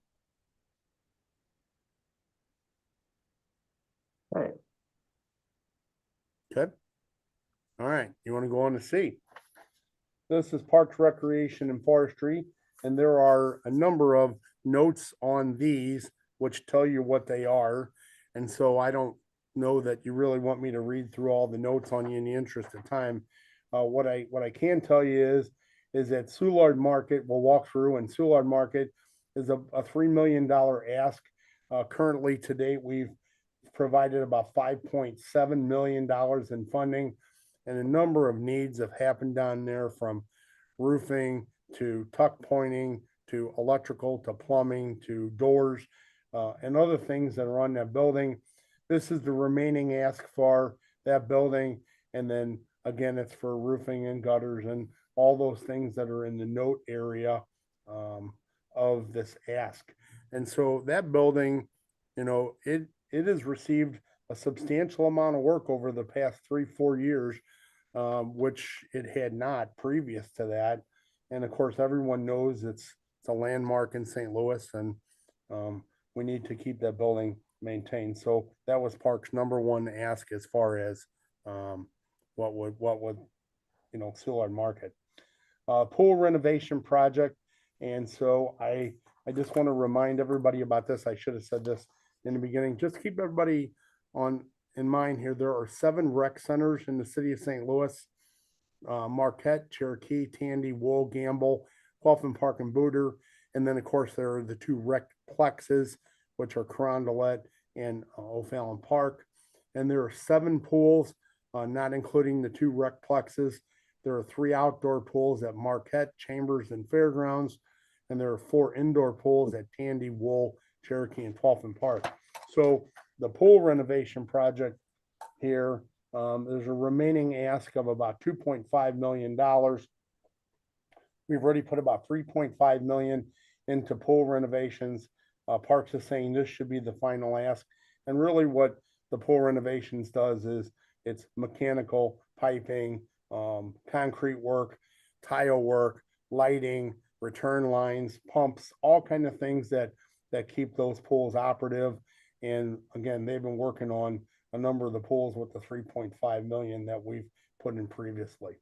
B: Okay.
D: Okay. All right. You want to go on to C? This is Parks, Recreation, and Forestry, and there are a number of notes on these which tell you what they are. And so I don't know that you really want me to read through all the notes on you in the interest of time. What I can tell you is that Soulard Market, we'll walk through, and Soulard Market is a $3 million ask. Currently to date, we've provided about $5.7 million in funding, and a number of needs have happened down there, from roofing to tuck pointing to electrical to plumbing to doors and other things that are on that building. This is the remaining ask for that building, and then again, it's for roofing and gutters and all those things that are in the note area of this ask. And so that building, it has received a substantial amount of work over the past 3-4 years, which it had not previous to that. And of course, everyone knows it's a landmark in St. Louis, and we need to keep that building maintained. So that was Parks' number one ask as far as what would Soulard Market. Pool renovation project. And so I just want to remind everybody about this. I should have said this in the beginning. Just keep everybody in mind here. There are 7 rec centers in the city of St. Louis. Marquette, Cherokee, Tandy, Wool, Gamble, Coffin Park, and Booter. And then, of course, there are the two rec plexes, which are Carondelet and O'Fallon Park. And there are 7 pools, not including the 2 rec plexes. There are 3 outdoor pools at Marquette, Chambers, and Fairgrounds. And there are 4 indoor pools at Tandy, Wool, Cherokee, and Coffin Park. So the pool renovation project here, there's a remaining ask of about $2.5 million. We've already put about 3.5 million into pool renovations. Parks is saying this should be the final ask. And really what the pool renovations does is it's mechanical, piping, concrete work, tile work, lighting, return lines, pumps, all kind of things that keep those pools operative. And again, they've been working on a number of the pools with the 3.5 million that we've put in previously.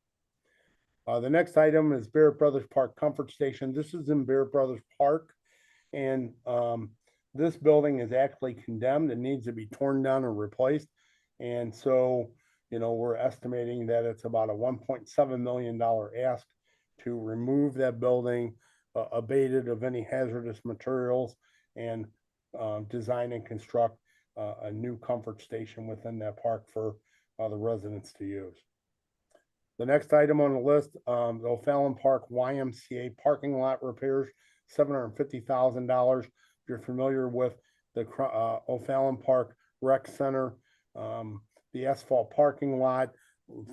D: The next item is Barrett Brothers Park Comfort Station. This is in Barrett Brothers Park. And this building is actually condemned and needs to be torn down and replaced. And so, you know, we're estimating that it's about a $1.7 million ask to remove that building, abate it of any hazardous materials, and design and construct a new comfort station within that park for the residents to use. The next item on the list, the O'Fallon Park YMCA parking lot repairs, $750,000. If you're familiar with the O'Fallon Park Rec Center, the asphalt parking lot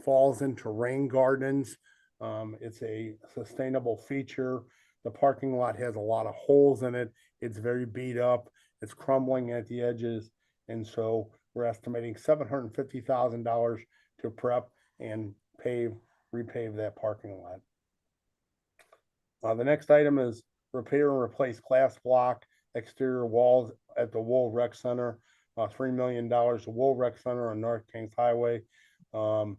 D: falls into rain gardens. It's a sustainable feature. The parking lot has a lot of holes in it. It's very beat up. It's crumbling at the edges. And so we're estimating $750,000 to prep and repave that parking lot. The next item is repair and replace glass block exterior walls at the Wool Rec Center, $3 million. The Wool Rec Center on North Kings Highway. The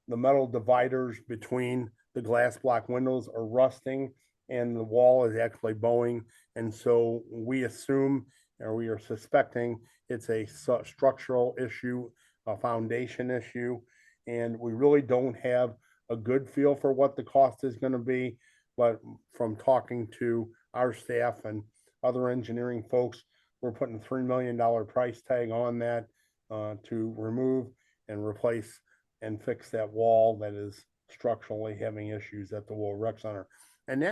D: metal dividers between the glass block windows are rusting and the wall is actually bowing. And so we assume, or we are suspecting, it's a structural issue, a foundation issue. And we really don't have a good feel for what the cost is going to be. But from talking to our staff and other engineering folks, we're putting a $3 million price tag on that to remove and replace and fix that wall that is structurally having issues at the Wool Rec Center. And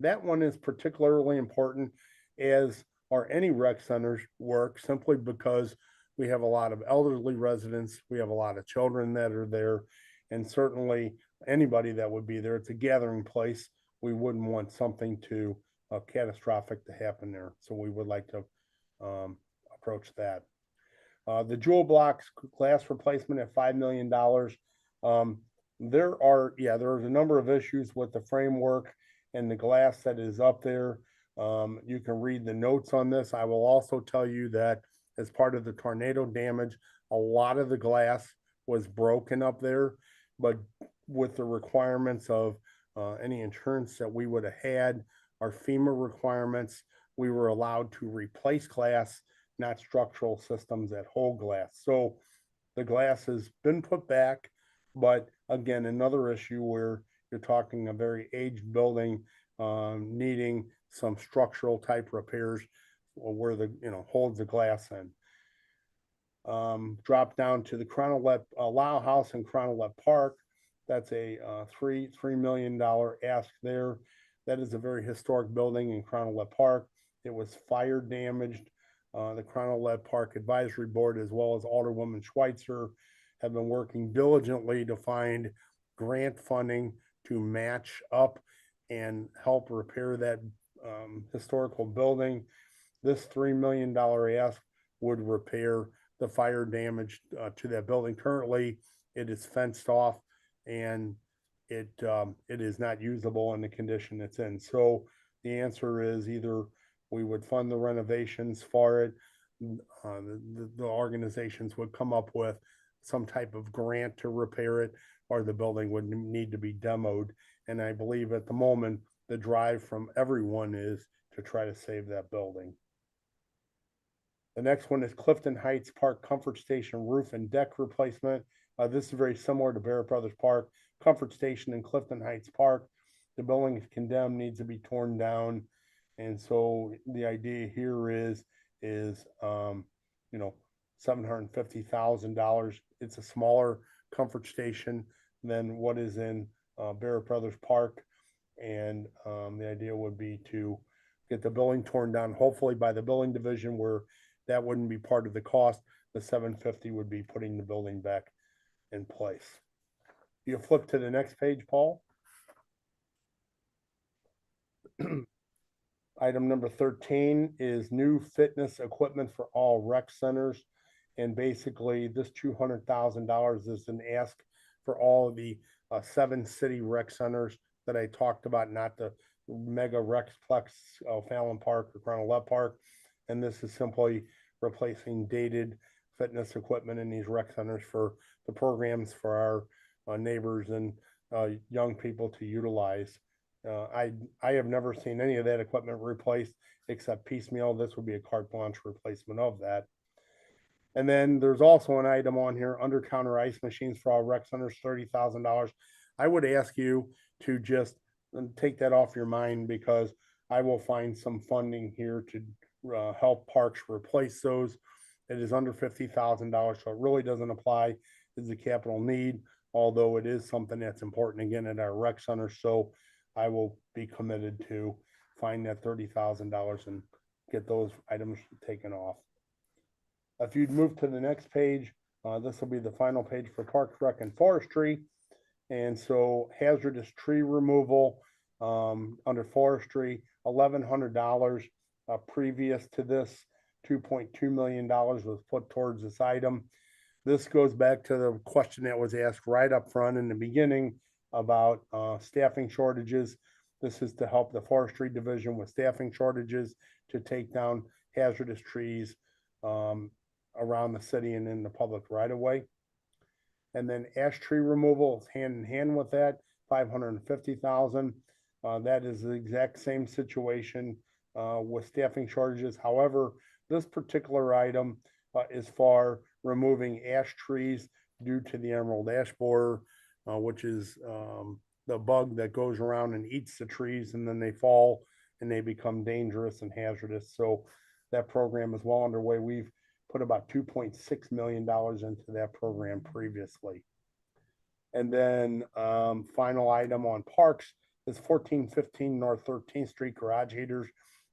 D: that one is particularly important, as are any rec centers work, simply because we have a lot of elderly residents. We have a lot of children that are there, and certainly anybody that would be there. It's a gathering place. We wouldn't want something too catastrophic to happen there. So we would like to approach that. The jewel blocks glass replacement at $5 million. There's a number of issues with the framework and the glass that is up there. You can read the notes on this. I will also tell you that as part of the tornado damage, a lot of the glass was broken up there, but with the requirements of any insurance that we would have had, our FEMA requirements, we were allowed to replace glass, not structural systems that hold glass. So the glass has been put back, but again, another issue where you're talking a very aged building needing some structural type repairs where the holds the glass in. Drop down to the Carondelet Lao House in Carondelet Park. That's a $3 million ask there. That is a very historic building in Carondelet Park. It was fire damaged. The Carondelet Park Advisory Board, as well as Alderwoman Schweitzer, have been working diligently to find grant funding to match up and help repair that historical building. This $3 million ask would repair the fire damage to that building. Currently, it is fenced off and it is not usable in the condition it's in. So the answer is either we would fund the renovations for it, the organizations would come up with some type of grant to repair it, or the building would need to be demoed. And I believe at the moment, the drive from everyone is to try to save that building. The next one is Clifton Heights Park Comfort Station roof and deck replacement. This is very similar to Barrett Brothers Park. Comfort Station in Clifton Heights Park. The building is condemned, needs to be torn down. And so the idea here is $750,000. It's a smaller comfort station than what is in Barrett Brothers Park. And the idea would be to get the building torn down, hopefully by the building division, where that wouldn't be part of the cost. The $750,000 would be putting the building back in place. You flip to the next page, Paul. Item number 13 is new fitness equipment for all rec centers. And basically this $200,000 is an ask for all of the 7 city rec centers that I talked about, not the mega Rexplex, Fallon Park or Crown Left Park. And this is simply replacing dated fitness equipment in these rec centers for the programs for our neighbors and young people to utilize. I have never seen any of that equipment replaced except piecemeal. This would be a carte blanche replacement of that. And then there's also an item on here, under counter ice machines for all rec centers, $30,000. I would ask you to just take that off your mind, because I will find some funding here to help parks replace those. It is under $50,000, so it really doesn't apply as a capital need, although it is something that's important again at our rec center. So I will be committed to find that $30,000 and get those items taken off. If you'd move to the next page, this will be the final page for Parks, Rec, and Forestry. And so hazardous tree removal under forestry, $1,100. Previous to this, $2.2 million was put towards this item. This goes back to the question that was asked right up front in the beginning about staffing shortages. This is to help the forestry division with staffing shortages to take down hazardous trees around the city and in the public right of way. And then ash tree removal is hand in hand with that, $550,000. That is the exact same situation with staffing shortages. However, this particular item is for removing ash trees due to the emerald ash borer, which is the bug that goes around and eats the trees, and then they fall and they become dangerous and hazardous. So that program is well underway. We've put about $2.6 million into that program previously. And then final item on parks is 1415 North 13th Street garage heaters.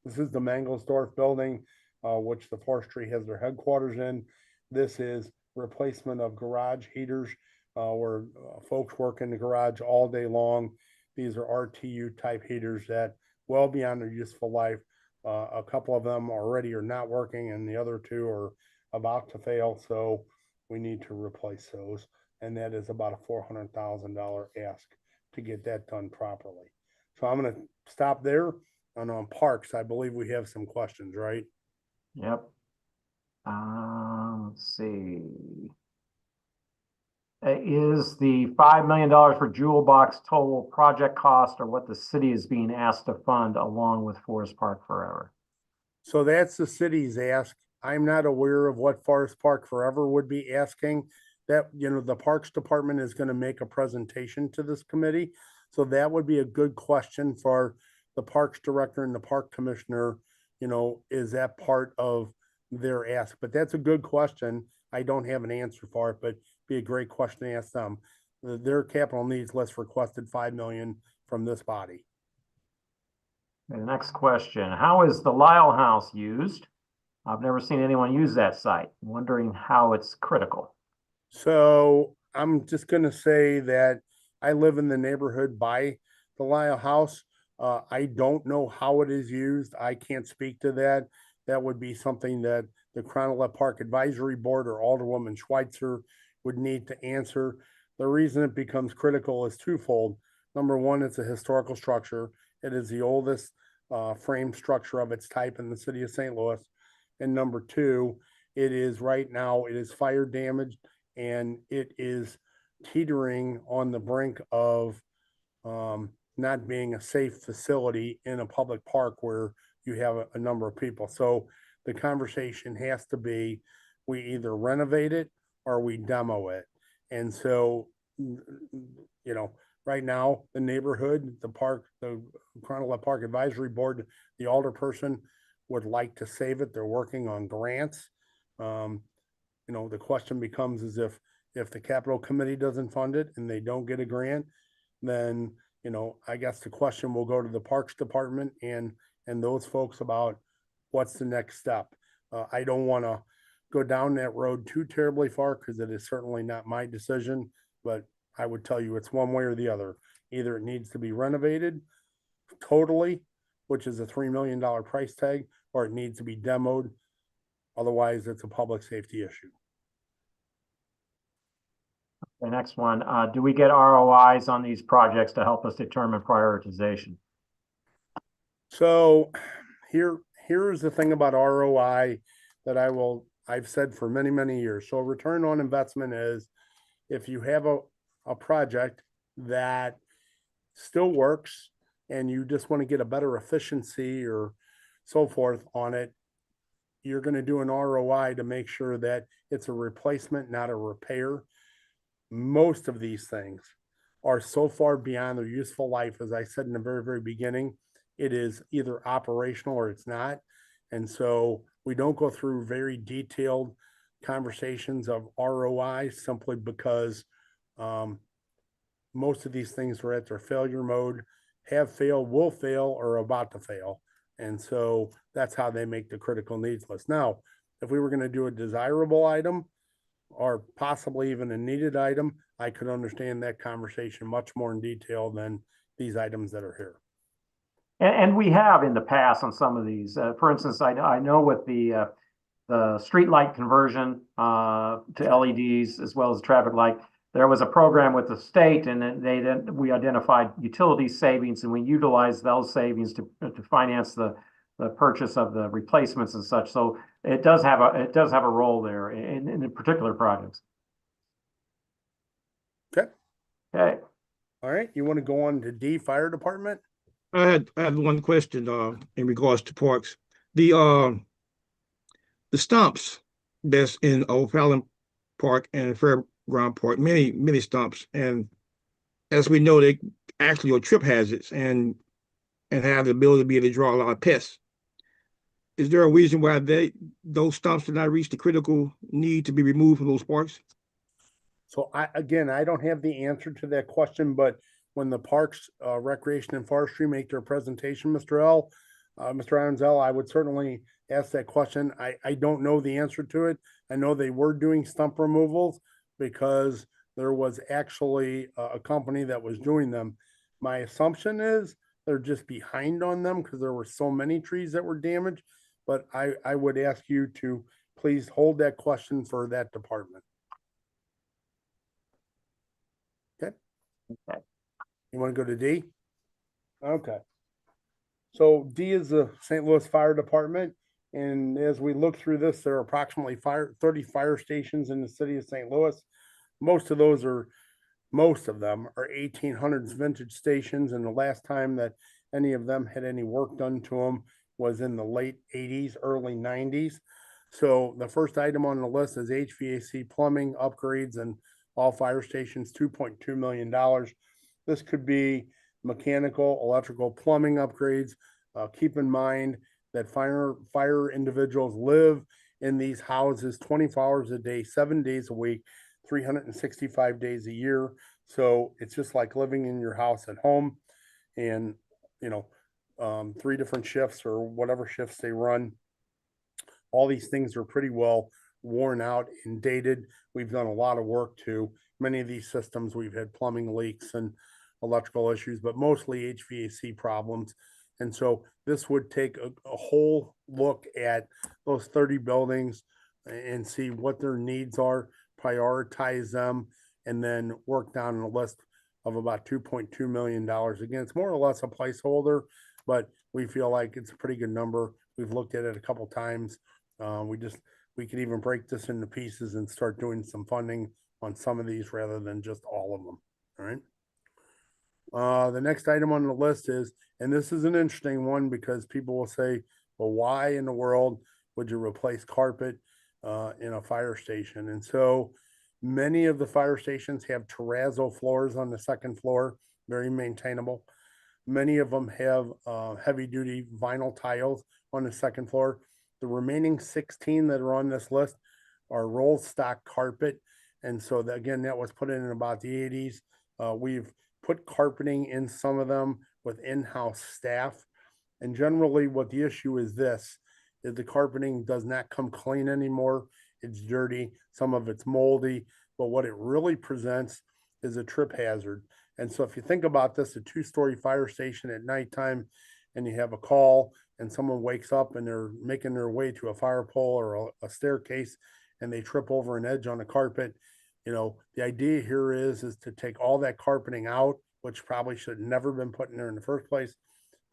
D: This is the Mangelsdorf building, which the forestry has their headquarters in. This is replacement of garage heaters where folks work in the garage all day long. These are RTU type heaters that well beyond their useful life. A couple of them already are not working and the other 2 are about to fail. So we need to replace those. And that is about a $400,000 ask to get that done properly. So I'm going to stop there. And on parks, I believe we have some questions, right?
B: Yep. Let's see. Is the $5 million for Jewel Box total project cost, or what the city is being asked to fund along with Forest Park Forever?
D: So that's the city's ask. I'm not aware of what Forest Park Forever would be asking. That, the Parks Department is going to make a presentation to this committee. So that would be a good question for the Parks Director and the Park Commissioner. Is that part of their ask? But that's a good question. I don't have an answer for it, but be a great question to ask them. Their capital needs list requested $5 million from this body.
B: The next question, how is the Lyle House used? I've never seen anyone use that site. I'm wondering how it's critical.
D: So I'm just going to say that I live in the neighborhood by the Lyle House. I don't know how it is used. I can't speak to that. That would be something that the Crown Left Park Advisory Board or Alderwoman Schweitzer would need to answer. The reason it becomes critical is twofold. Number one, it's a historical structure. It is the oldest frame structure of its type in the city of St. Louis. And number two, it is right now, it is fire damaged and it is teetering on the brink of not being a safe facility in a public park where you have a number of people. So the conversation has to be, we either renovate it or we demo it. And so you know, right now, the neighborhood, the park, the Cronella Park Advisory Board, the alderperson would like to save it. They're working on grants. You know, the question becomes is if the capital committee doesn't fund it and they don't get a grant, then, you know, I guess the question will go to the Parks Department and those folks about what's the next step. I don't want to go down that road too terribly far because it is certainly not my decision, but I would tell you it's one way or the other. Either it needs to be renovated totally, which is a $3 million price tag, or it needs to be demoed. Otherwise, it's a public safety issue.
B: The next one, do we get ROIs on these projects to help us determine prioritization?
D: So here's the thing about ROI that I've said for many, many years. So return on investment is if you have a project that still works and you just want to get a better efficiency or so forth on it, you're going to do an ROI to make sure that it's a replacement, not a repair. Most of these things are so far beyond their useful life, as I said in the very, very beginning, it is either operational or it's not. And so we don't go through very detailed conversations of ROI simply because most of these things are at their failure mode, have failed, will fail, or are about to fail. And so that's how they make the critical needs list. Now, if we were going to do a desirable item or possibly even a needed item, I could understand that conversation much more in detail than these items that are here.
B: And we have in the past on some of these. For instance, I know with the street light conversion to LEDs as well as traffic light, there was a program with the state, and we identified utility savings, and we utilized those savings to finance the purchase of the replacements and such. So it does have a role there in particular projects.
D: Okay.
B: Okay.
D: All right. You want to go on to D, fire department?
C: I had one question in regards to parks. The stumps that's in O'Fallon Park and Fairground Park, many stumps, and as we know, they actually are trip hazards and have the ability to be able to draw a lot of pests. Is there a reason why those stumps did not reach the critical need to be removed from those parks?
D: So I don't have the answer to that question, but when the Parks, Recreation and Forestry make their presentation, Mr. Anzel, I would certainly ask that question. I don't know the answer to it. I know they were doing stump removals because there was actually a company that was doing them. My assumption is they're just behind on them because there were so many trees that were damaged. But I would ask you to please hold that question for that department. Okay.
B: Okay.
D: You want to go to D? Okay. So D is the St. Louis Fire Department. And as we look through this, there are approximately 30 fire stations in the city of St. Louis. Most of them are 1800s vintage stations. And the last time that any of them had any work done to them was in the late 80s, early 90s. So the first item on the list is HVAC plumbing upgrades and all fire stations, $2.2 million. This could be mechanical, electrical, plumbing upgrades. Keep in mind that fire individuals live in these houses 24 hours a day, 7 days a week, 365 days a year. So it's just like living in your house at home. And, 3 different shifts or whatever shifts they run. All these things are pretty well worn out and dated. We've done a lot of work to many of these systems. We've had plumbing leaks and electrical issues, but mostly HVAC problems. And so this would take a whole look at those 30 buildings and see what their needs are, prioritize them, and then work down a list of about $2.2 million. Again, it's more or less a placeholder, but we feel like it's a pretty good number. We've looked at it a couple times. We could even break this into pieces and start doing some funding on some of these rather than just all of them. All right. The next item on the list is, and this is an interesting one because people will say, well, why in the world would you replace carpet in a fire station? And so Many of the fire stations have terrazzo floors on the second floor, very maintainable. Many of them have heavy duty vinyl tiles on the second floor. The remaining 16 that are on this list are roll stock carpet. And so that, again, that was put in about the 80s. We've put carpeting in some of them with in-house staff. And generally what the issue is this, is the carpeting does not come clean anymore. It's dirty, some of it's moldy, but what it really presents is a trip hazard. And so if you think about this, a 2-story fire station at nighttime, and you have a call and someone wakes up and they're making their way to a fire pole or a staircase and they trip over an edge on a carpet, the idea here is to take all that carpeting out, which probably should have never been put in there in the first place,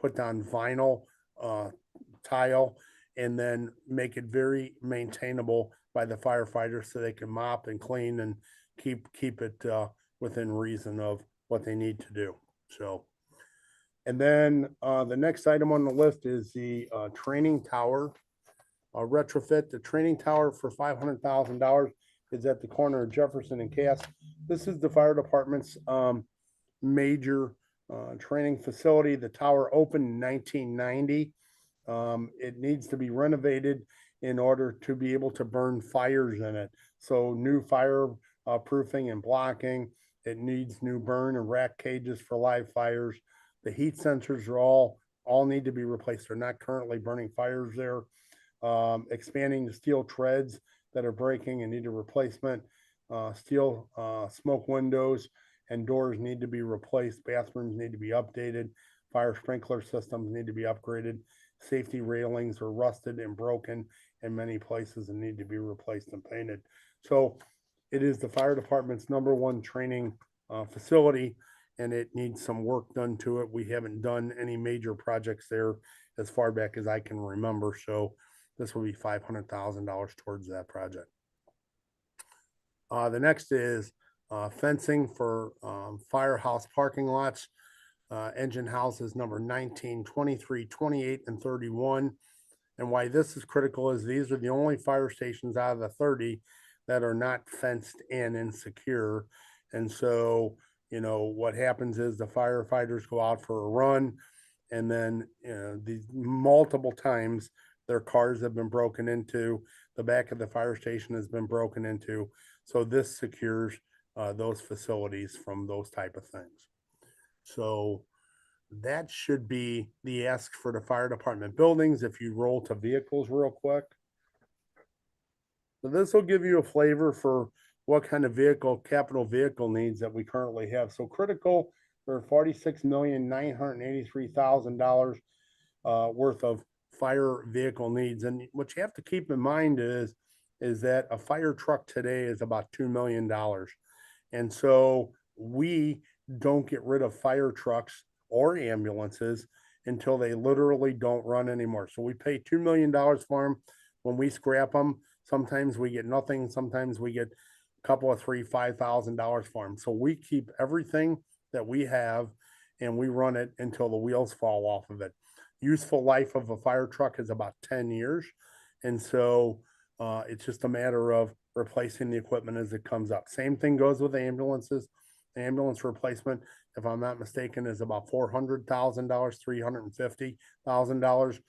D: put down vinyl tile, and then make it very maintainable by the firefighters so they can mop and clean and keep it within reason of what they need to do. So, and then the next item on the list is the training tower retrofit. The training tower for $500,000 is at the corner of Jefferson and Cass. This is the fire department's major training facility. The tower opened in 1990. It needs to be renovated in order to be able to burn fires in it. So new fire proofing and blocking. It needs new burn and rack cages for live fires. The heat sensors are all need to be replaced. They're not currently burning fires there. Expanding the steel treads that are breaking and need a replacement. Steel smoke windows and doors need to be replaced. Bathrooms need to be updated. Fire sprinkler systems need to be upgraded. Safety railings are rusted and broken in many places and need to be replaced and painted. So it is the fire department's #1 training facility, and it needs some work done to it. We haven't done any major projects there as far back as I can remember. So this will be $500,000 towards that project. The next is fencing for firehouse parking lots. Engine houses number 19, 23, 28, and 31. And why this is critical is these are the only fire stations out of the 30 that are not fenced in and secure. And so, what happens is the firefighters go out for a run, and then, these multiple times their cars have been broken into, the back of the fire station has been broken into. So this secures those facilities from those type of things. So that should be the ask for the fire department buildings. If you roll to vehicles real quick. So this will give you a flavor for what kind of capital vehicle needs that we currently have. So critical, there are $46,983,000 worth of fire vehicle needs. And what you have to keep in mind is that a fire truck today is about $2 million. And so we don't get rid of fire trucks or ambulances until they literally don't run anymore. So we pay $2 million for them. When we scrap them, sometimes we get nothing. Sometimes we get a couple of $3,000, $5,000 for them. So we keep everything that we have and we run it until the wheels fall off of it. Useful life of a fire truck is about 10 years. And so it's just a matter of replacing the equipment as it comes up. Same thing goes with ambulances. Ambulance replacement, if I'm not mistaken, is about $400,000, $350,000.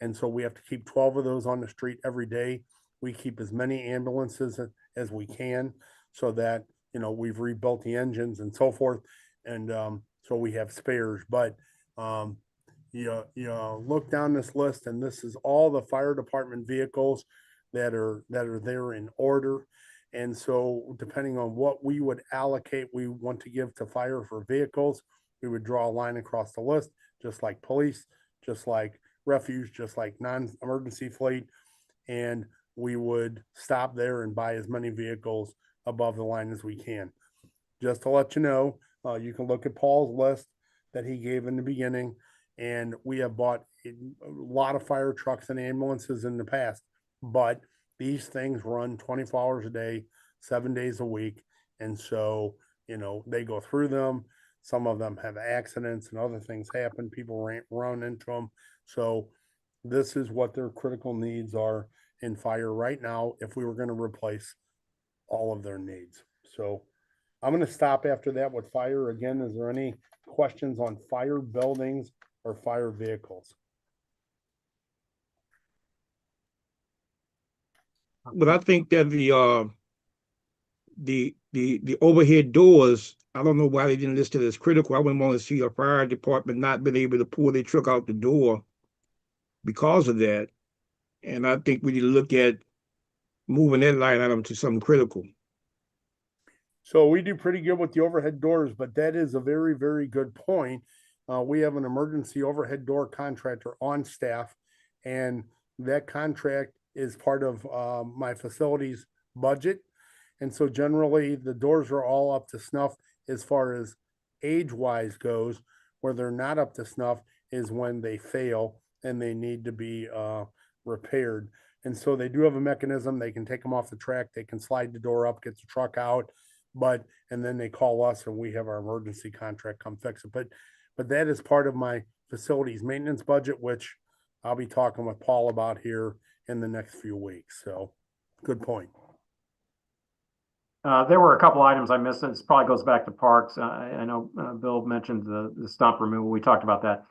D: And so we have to keep 12 of those on the street every day. We keep as many ambulances as we can so that, we've rebuilt the engines and so forth. And so we have spares. But you look down this list, and this is all the fire department vehicles that are there in order. And so depending on what we would allocate, we want to give to fire for vehicles, we would draw a line across the list, just like police, just like refuge, just like non-emergency fleet. And we would stop there and buy as many vehicles above the line as we can. Just to let you know, you can look at Paul's list that he gave in the beginning, and we have bought a lot of fire trucks and ambulances in the past, but these things run 24 hours a day, 7 days a week. And so, they go through them. Some of them have accidents and other things happen. People run into them. So this is what their critical needs are in fire right now if we were going to replace all of their needs. So I'm gonna stop after that with fire. Again, is there any questions on fire buildings or fire vehicles?
C: But I think that the overhead doors, I don't know why they didn't list it as critical. I wouldn't want to see a fire department not being able to pull their truck out the door because of that. And I think we need to look at moving that line item to something critical.
D: So we do pretty good with the overhead doors, but that is a very, very good point. We have an emergency overhead door contractor on staff, and that contract is part of my facilities budget. And so generally, the doors are all up to snuff as far as age-wise goes. Where they're not up to snuff is when they fail and they need to be repaired. And so they do have a mechanism. They can take them off the track. They can slide the door up, get the truck out, and then they call us and we have our emergency contract come fix it. But that is part of my facilities maintenance budget, which I'll be talking with Paul about here in the next few weeks. So good point.
B: There were a couple items I missed. This probably goes back to parks. I know Bill mentioned the stump removal. We talked about that.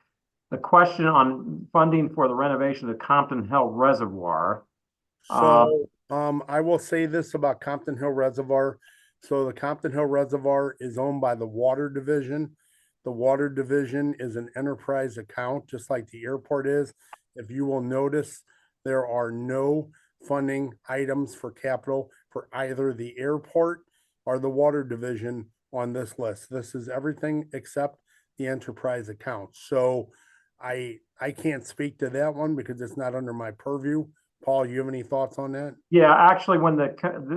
B: The question on funding for the renovation of the Compton Hill Reservoir.
D: So I will say this about Compton Hill Reservoir. So the Compton Hill Reservoir is owned by the Water Division. The Water Division is an enterprise account, just like the airport is. If you will notice, there are no funding items for capital for either the airport or the Water Division on this list. This is everything except the enterprise account. So I can't speak to that one because it's not under my purview. Paul, you have any thoughts on that?
B: Yeah, actually, when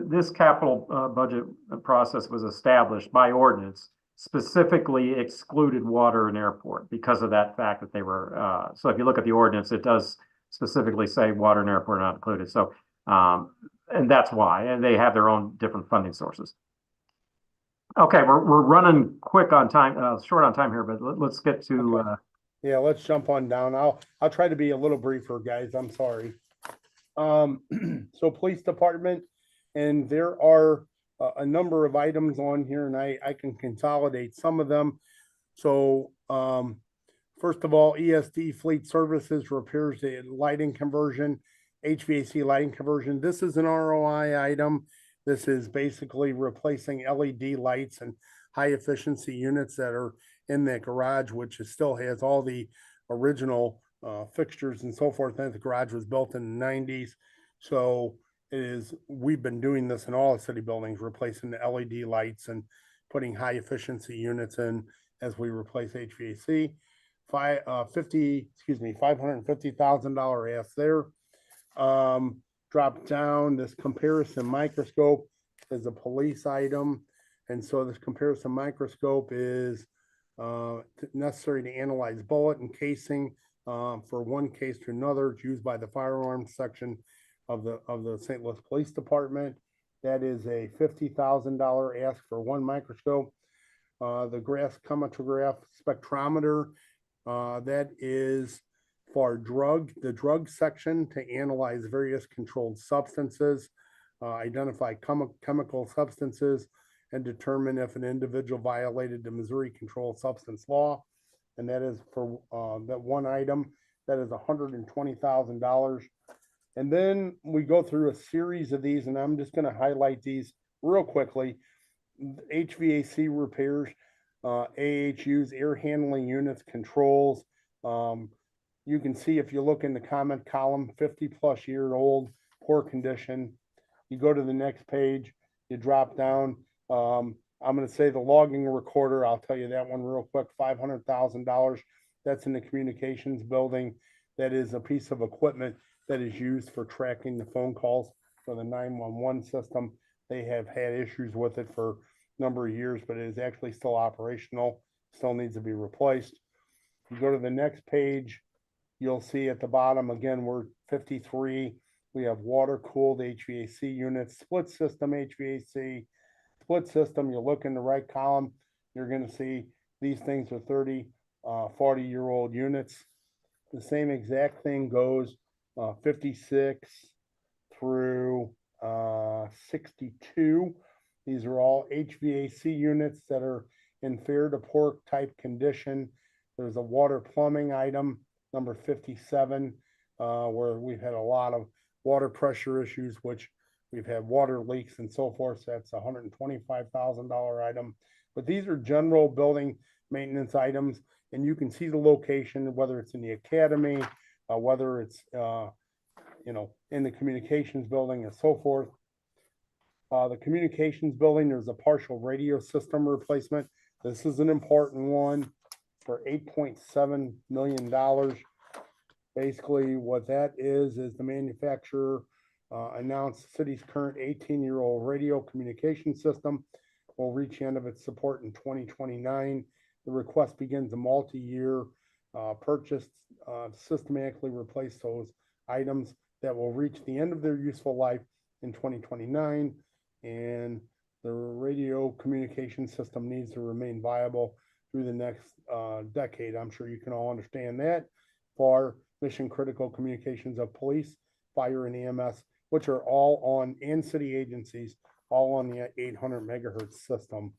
B: this capital budget process was established by ordinance, specifically excluded water and airport because of that fact that they were. So if you look at the ordinance, it does specifically say water and airport are not included. So and that's why, and they have their own different funding sources. Okay, we're running quick on time, short on time here, but let's get to.
D: Okay. Yeah, let's jump on down. I'll try to be a little briefer, guys. I'm sorry. So police department, and there are a number of items on here, and I can consolidate some of them. So first of all, ESD Fleet Services repairs the lighting conversion, HVAC lighting conversion. This is an ROI item. This is basically replacing LED lights and high efficiency units that are in that garage, which still has all the original fixtures and so forth. And the garage was built in the 90s. So we've been doing this in all the city buildings, replacing the LED lights and putting high efficiency units in as we replace HVAC. $550,000 ask there. Drop down, this comparison microscope is a police item. And so this comparison microscope is necessary to analyze bullet and casing for one case to another. It's used by the firearms section of the St. Louis Police Department. That is a $50,000 ask for one microscope. The gas chromatograph spectrometer, that is for the drug section to analyze various controlled substances, identify chemical substances, and determine if an individual violated the Missouri Controlled Substance Law. And that is for that one item, that is $120,000. And then we go through a series of these, and I'm just going to highlight these real quickly. HVAC repairs, AHUs, air handling units, controls. You can see if you look in the comment column, 50+ year old, poor condition. You go to the next page, you drop down. I'm going to say the logging recorder. I'll tell you that one real quick, $500,000. That's in the communications building. That is a piece of equipment that is used for tracking the phone calls for the 911 system. They have had issues with it for a number of years, but it is actually still operational, still needs to be replaced. You go to the next page, you'll see at the bottom, again, we're 53. We have water-cooled HVAC units, split system HVAC, split system. You look in the right column, you're going to see these things are 30, 40-year-old units. The same exact thing goes 56 through 62. These are all HVAC units that are in fair to poor type condition. There's a water plumbing item, number 57, where we've had a lot of water pressure issues, which we've had water leaks and so forth. So that's a $125,000 item. But these are general building maintenance items, and you can see the location, whether it's in the academy, whether it's in the communications building and so forth. The communications building, there's a partial radio system replacement. This is an important one for $8.7 million. Basically, what that is the manufacturer announced the city's current 18-year-old radio communication system will reach the end of its support in 2029. The request begins a multi-year purchase to systematically replace those items that will reach the end of their useful life in 2029. And the radio communication system needs to remain viable through the next decade. I'm sure you can all understand that, for mission critical communications of police, fire, and EMS, which are all on, and city agencies, all on the 800 megahertz system.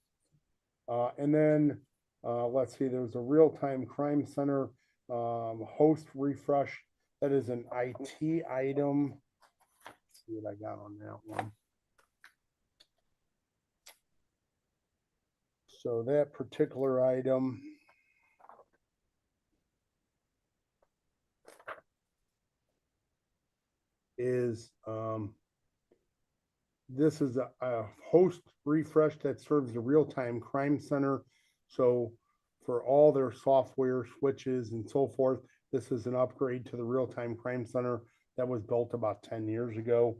D: And then let's see, there's a real-time crime center host refresh. That is an IT item. Let's see what I got on that one. So that particular item is this is a host refresh that serves the real-time crime center. So for all their software switches and so forth, this is an upgrade to the real-time crime center that was built about 10 years ago.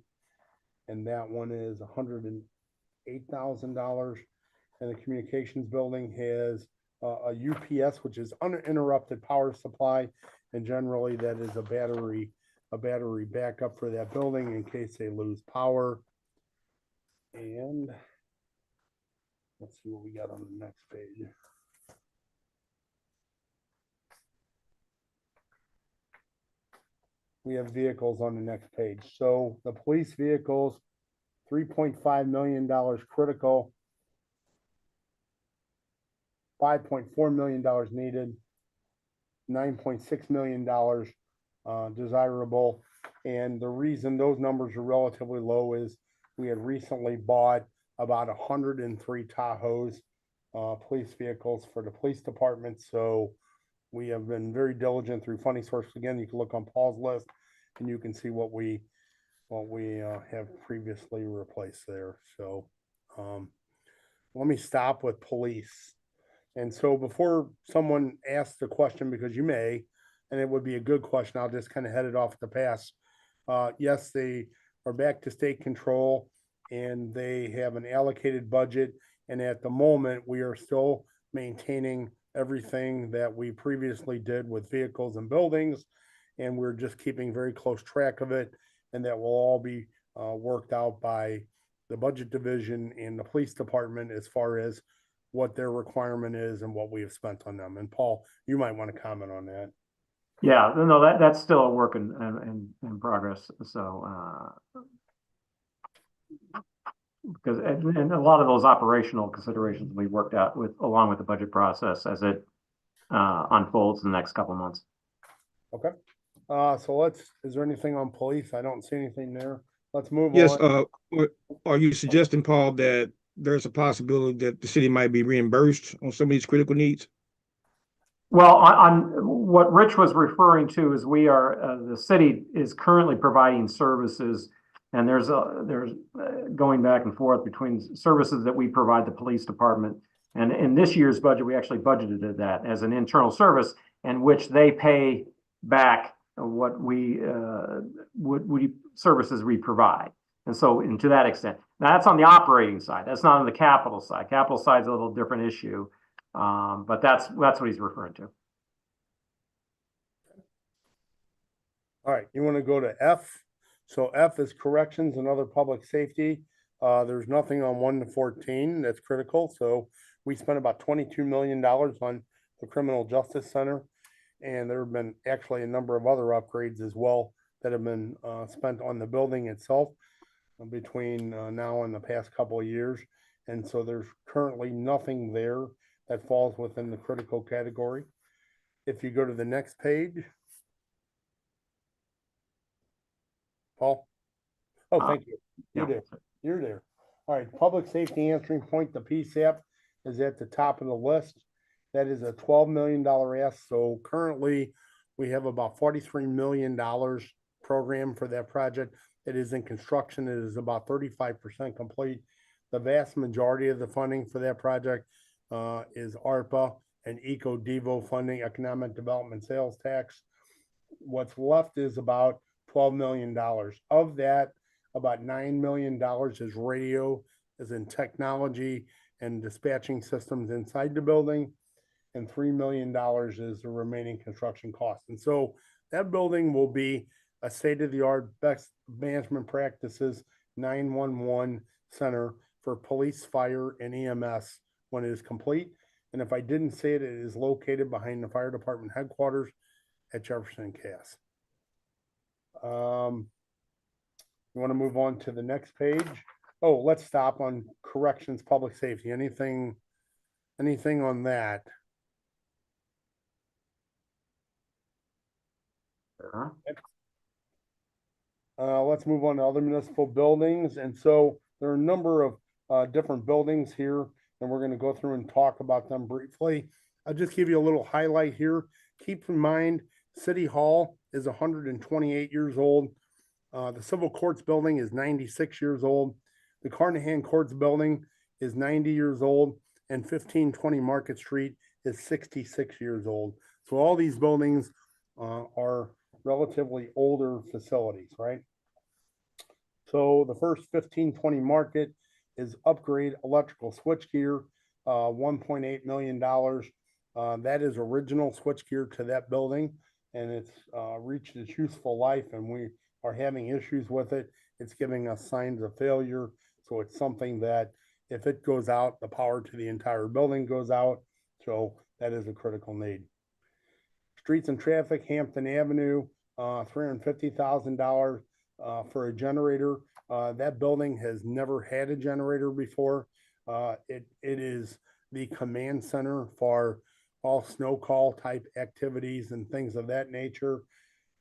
D: And that one is $108,000. And the communications building has a UPS, which is uninterrupted power supply. And generally that is a battery backup for that building in case they lose power. And let's see what we got on the next page. We have vehicles on the next page. So the police vehicles, $3.5 million critical, $5.4 million needed, $9.6 million desirable. And the reason those numbers are relatively low is we had recently bought about 103 Tahoes, police vehicles for the police department. So we have been very diligent through funding sources. Again, you can look on Paul's list and you can see what we have previously replaced there. So let me stop with police. And so before someone asks the question, because you may, and it would be a good question, I'll just kind of head it off at the pass. Yes, they are back to state control and they have an allocated budget. And at the moment, we are still maintaining everything that we previously did with vehicles and buildings. And we're just keeping very close track of it. And that will all be worked out by the budget division and the police department as far as what their requirement is and what we have spent on them. And Paul, you might want to comment on that.
B: Yeah, no, that's still a work in progress. So because and a lot of those operational considerations we worked out with along with the budget process as it unfolds in the next couple of months.
D: Okay. So is there anything on police? I don't see anything there. Let's move
C: Yes,
D: on.
C: are you suggesting, Paul, that there's a possibility that the city might be reimbursed on some of these critical needs?
B: Well, on what Rich was referring to is we are the city is currently providing services, and there's going back and forth between services that we provide the police department, and in this year's budget we actually budgeted that as an internal service, in which they pay back what we services we provide. And so, and to that extent, now that's on the operating side. That's not on the capital side. Capital side is a little different issue, but that's what he's referring to.
D: All right, you want to go to F? So F is corrections and other public safety. There's nothing on 1 to 14 that's critical. So we spent about $22 million on the Criminal Justice Center, and there have been actually a number of other upgrades as well that have been spent on the building itself between now and the past couple of years. And so there's currently nothing there that falls within the critical category. If you go to the next page. Paul? Oh, thank you. You're
B: Yeah.
D: there. You're there. All right, public safety answering point, the PSAP is at the top of the list. That is a $12 million ask. So currently we have about $43 million program for that project. It is in construction. It is about 35% complete. The vast majority of the funding for that project is ARPA and ECO-DEVO funding, economic development sales tax. What's left is about $12 million. Of that, about $9 million is radio, is in technology and dispatching systems inside the building, and $3 million is the remaining construction cost. And so that building will be a state-of-the-art best management practices 911 center for police, fire, and EMS when it is complete. And if I didn't say it, it is located behind the fire department headquarters at Jefferson and Cass. You want to move on to the next page? Oh, let's stop on corrections, public safety. Anything on that? Let's move on to other municipal buildings. And so there are a number of different buildings here, and we're going to go through and talk about them briefly. I'll just give you a little highlight here. Keep in mind, City Hall is 128 years old. The Civil Courts building is 96 years old. The Carnahan Courts building is 90 years old, and 1520 Market Street is 66 years old. So all these buildings are relatively older facilities, right? So the first 1520 Market is upgrade electrical switchgear, $1.8 million. That is original switchgear to that building, and it's reached its useful life, and we are having issues with it. It's giving us signs of failure. So it's something that if it goes out, the power to the entire building goes out. So that is a critical need. Streets and traffic, Hampton Avenue, $350,000 for a generator. That building has never had a generator before. It is the command center for all snow call type activities and things of that nature.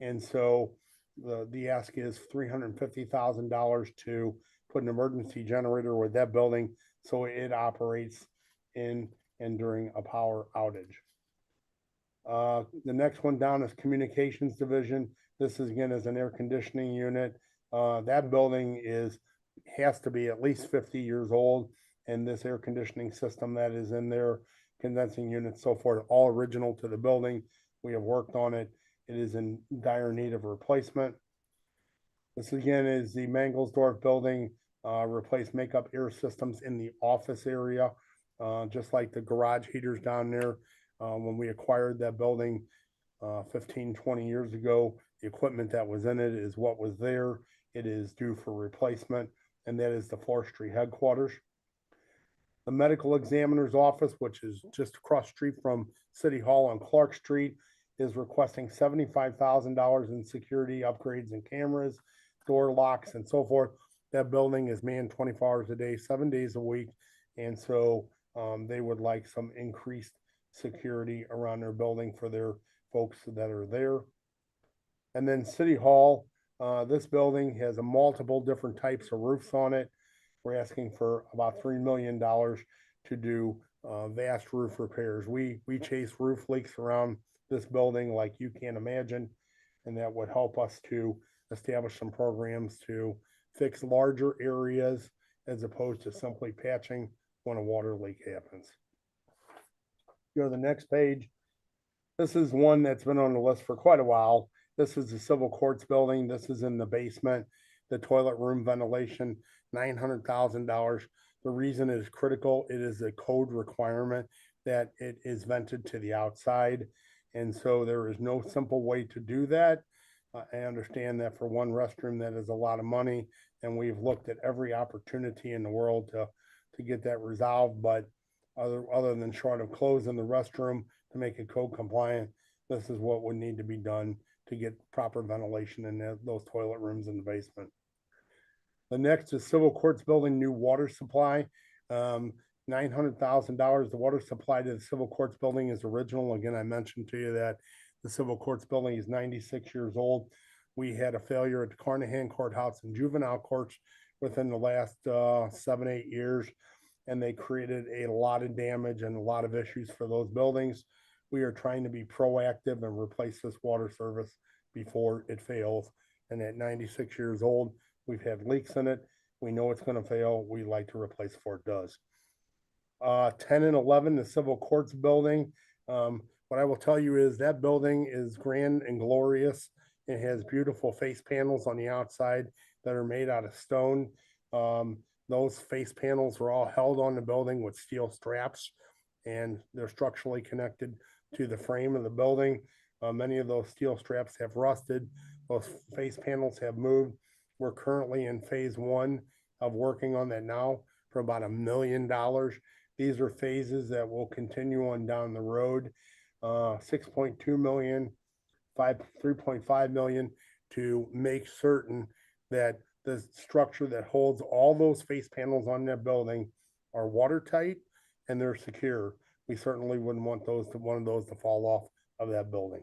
D: And so the ask is $350,000 to put an emergency generator with that building so it operates in and during a power outage. The next one down is communications division. This is again as an air conditioning unit. That building has to be at least 50 years old, and this air conditioning system that is in there, condensing units, so forth, all original to the building. We have worked on it. It is in dire need of replacement. This again is the Mangelsdorf building, replace makeup air systems in the office area, just like the garage heaters down there. When we acquired that building 15, 20 years ago, the equipment that was in it is what was there. It is due for replacement, and that is the forestry headquarters. The medical examiner's office, which is just across the street from City Hall on Clark Street, is requesting $75,000 in security upgrades and cameras, door locks, and so forth. That building is manned 24 hours a day, 7 days a week. And so they would like some increased security around their building for their folks that are there. And then City Hall, this building has a multiple different types of roofs on it. We're asking for about $3 million to do vast roof repairs. We chase roof leaks around this building like you can't imagine, and that would help us to establish some programs to fix larger areas as opposed to simply patching when a water leak happens. Go to the next page. This is one that's been on the list for quite a while. This is the Civil Courts building. This is in the basement. The toilet room ventilation, $900,000. The reason it is critical, it is a code requirement that it is vented to the outside. And so there is no simple way to do that. I understand that for one restroom, that is a lot of money. And we've looked at every opportunity in the world to get that resolved. But other than short of closing the restroom to make it code compliant, this is what would need to be done to get proper ventilation in those toilet rooms in the basement. The next is Civil Courts building new water supply. $900,000. The water supply to the civil courts building is original. Again, I mentioned to you that the civil courts building is 96 years old. We had a failure at the Carnahan Courthouse and juvenile courts within the last 7-8 years, and they created a lot of damage and a lot of issues for those buildings. We are trying to be proactive and replace this water service before it fails. And at 96 years old, we've had leaks in it. We know it's going to fail. We like to replace before it does. 10 and 11, the civil courts building. What I will tell you is that building is grand and glorious. It has beautiful face panels on the outside that are made out of stone. Those face panels are all held on the building with steel straps, and they're structurally connected to the frame of the building. Many of those steel straps have rusted. Those face panels have moved. We're currently in phase 1 of working on that now for about $1 million. These are phases that will continue on down the road. 6.2 million, 3.5 million to make certain that the structure that holds all those face panels on that building are watertight and they're secure. We certainly wouldn't want one of those to fall off of that building.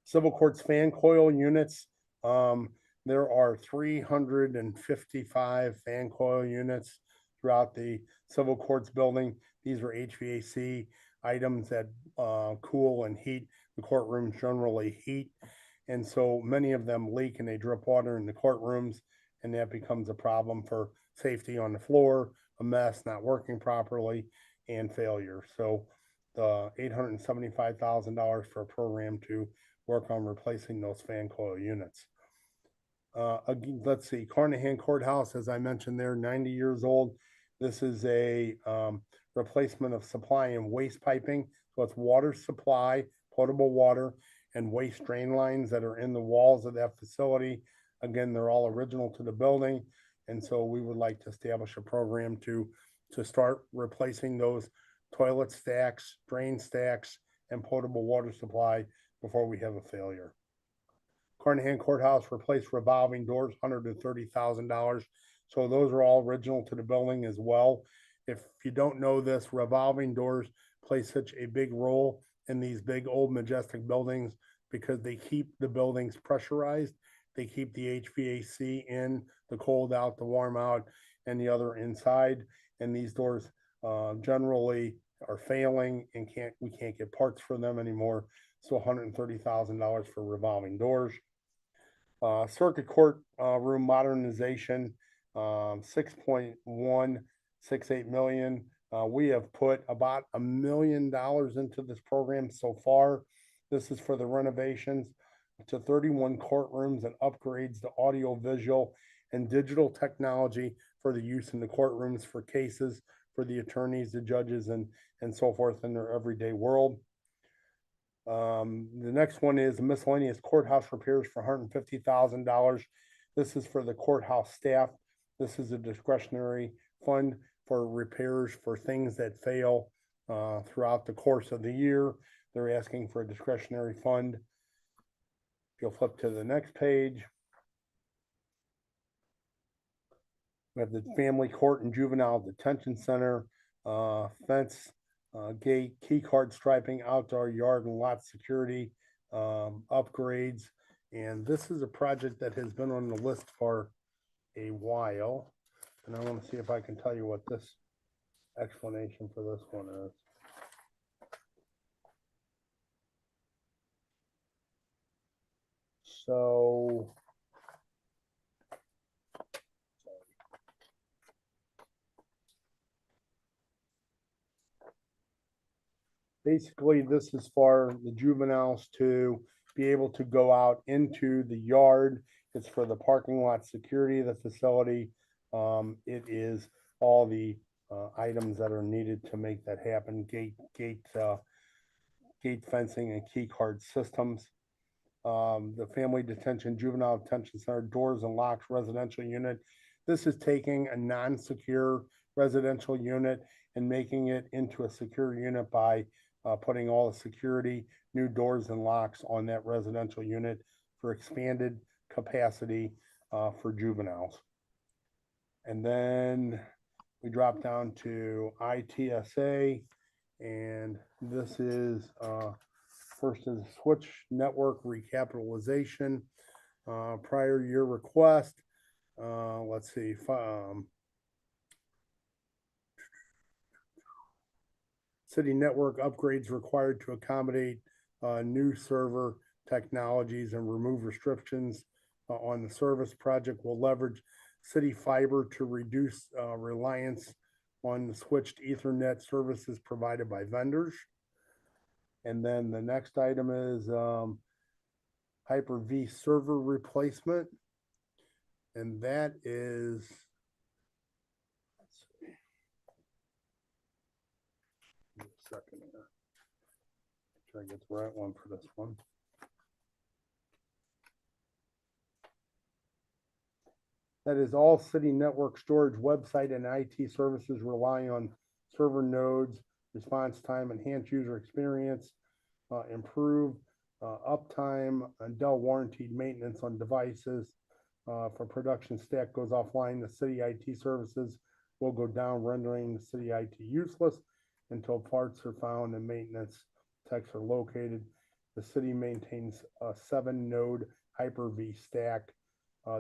D: Civil courts fan coil units. There are 355 fan coil units throughout the civil courts building. These are HVAC items that cool and heat the courtrooms, generally heat. And so many of them leak and they drip water in the courtrooms, and that becomes a problem for safety on the floor, a mess, not working properly, and failure. So the $875,000 for a program to work on replacing those fan coil units. Let's see, Carnahan Courthouse, as I mentioned, they're 90 years old. This is a replacement of supply and waste piping. So it's water supply, potable water, and waste drain lines that are in the walls of that facility. Again, they're all original to the building. And so we would like to establish a program to start replacing those toilet stacks, drain stacks, and potable water supply before we have a failure. Carnahan Courthouse replaced revolving doors, $130,000. So those are all original to the building as well. If you don't know this, revolving doors play such a big role in these big old majestic buildings because they keep the buildings pressurized. They keep the HVAC in, the cold out, the warm out, and the other inside. And these doors generally are failing and we can't get parts for them anymore. So $130,000 for revolving doors. Circuit court room modernization, 6.168 million. We have put about $1 million into this program so far. This is for the renovations to 31 courtrooms and upgrades to audio, visual, and digital technology for the use in the courtrooms for cases for the attorneys, the judges, and so forth in their everyday world. The next one is miscellaneous courthouse repairs for $150,000. This is for the courthouse staff. This is a discretionary fund for repairs for things that fail throughout the course of the year. They're asking for a discretionary fund. If you'll flip to the next page. We have the family court and juvenile detention center, fence, gate, key card striping, outdoor yard and lot security, upgrades. And this is a project that has been on the list for a while. And I want to see if I can tell you what this explanation for this one is. So basically, this is for the juveniles to be able to go out into the yard. It's for the parking lot security of the facility. It is all the items that are needed to make that happen. Gate fencing and key card systems. The family detention, juvenile detention center, doors and locks residential unit. This is taking a non-secure residential unit and making it into a secure unit by putting all the security, new doors and locks on that residential unit for expanded capacity for juveniles. And then We drop down to ITSA, and this is first is switch network recapitalization, prior year request. Let's see, city network upgrades required to accommodate new server technologies and remove restrictions on the service. Project will leverage city fiber to reduce reliance on the switched Ethernet services provided by vendors. And then the next item is Hyper-V server replacement. And that is, let's see. Give me a second here. Try to get the right one for this one. That is all city network storage website and IT services rely on server nodes, response time, enhanced user experience, improve uptime, and Dell warranted maintenance on devices. For production stack goes offline, the city IT services will go down, rendering the city IT useless until parts are found and maintenance techs are located. The city maintains a 7-node Hyper-V stack.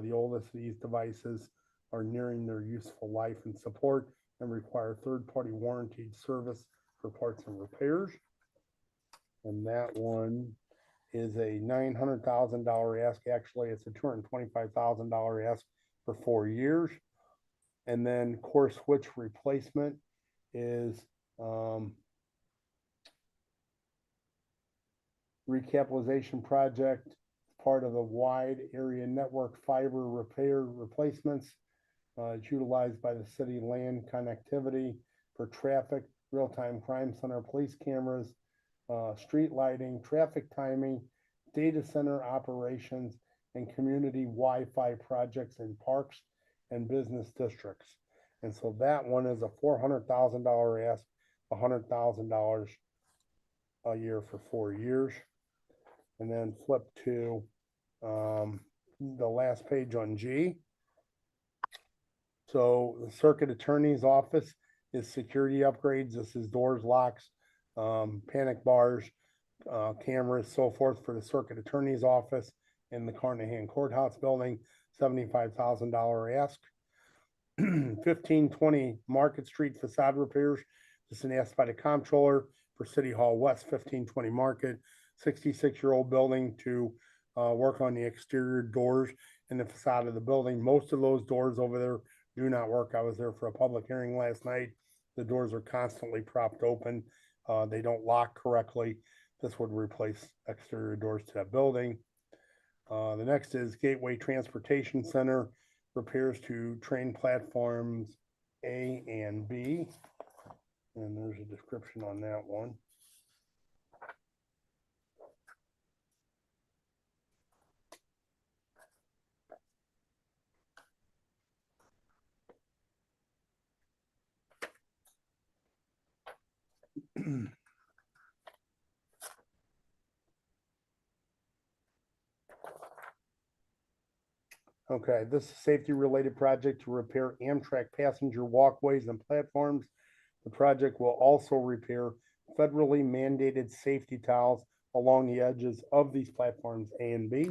D: The oldest of these devices are nearing their useful life and support and require third-party warranted service for parts and repairs. And that one is a $900,000 ask. Actually, it's a $225,000 ask for 4 years. And then core switch replacement is recapitalization project, part of a wide area network fiber repair replacements. It's utilized by the city land connectivity for traffic, real-time crime center, police cameras, street lighting, traffic timing, data center operations, and community Wi-Fi projects in parks and business districts. And so that one is a $400,000 ask, $100,000 a year for 4 years. And then flip to the last page on G. So the circuit attorney's office is security upgrades. This is doors, locks, panic bars, cameras, so forth for the circuit attorney's office in the Carnahan Courthouse building, $75,000 ask. 1520 Market Street facade repairs. This is an ask by the comptroller for City Hall West, 1520 Market, 66-year-old building to work on the exterior doors and the facade of the building. Most of those doors over there do not work. I was there for a public hearing last night. The doors are constantly propped open. They don't lock correctly. This would replace exterior doors to that building. The next is Gateway Transportation Center, repairs to train platforms A and B. And there's a description on that one. Okay, this is a safety-related project to repair Amtrak passenger walkways and platforms. The project will also repair federally mandated safety tiles along the edges of these platforms A and B.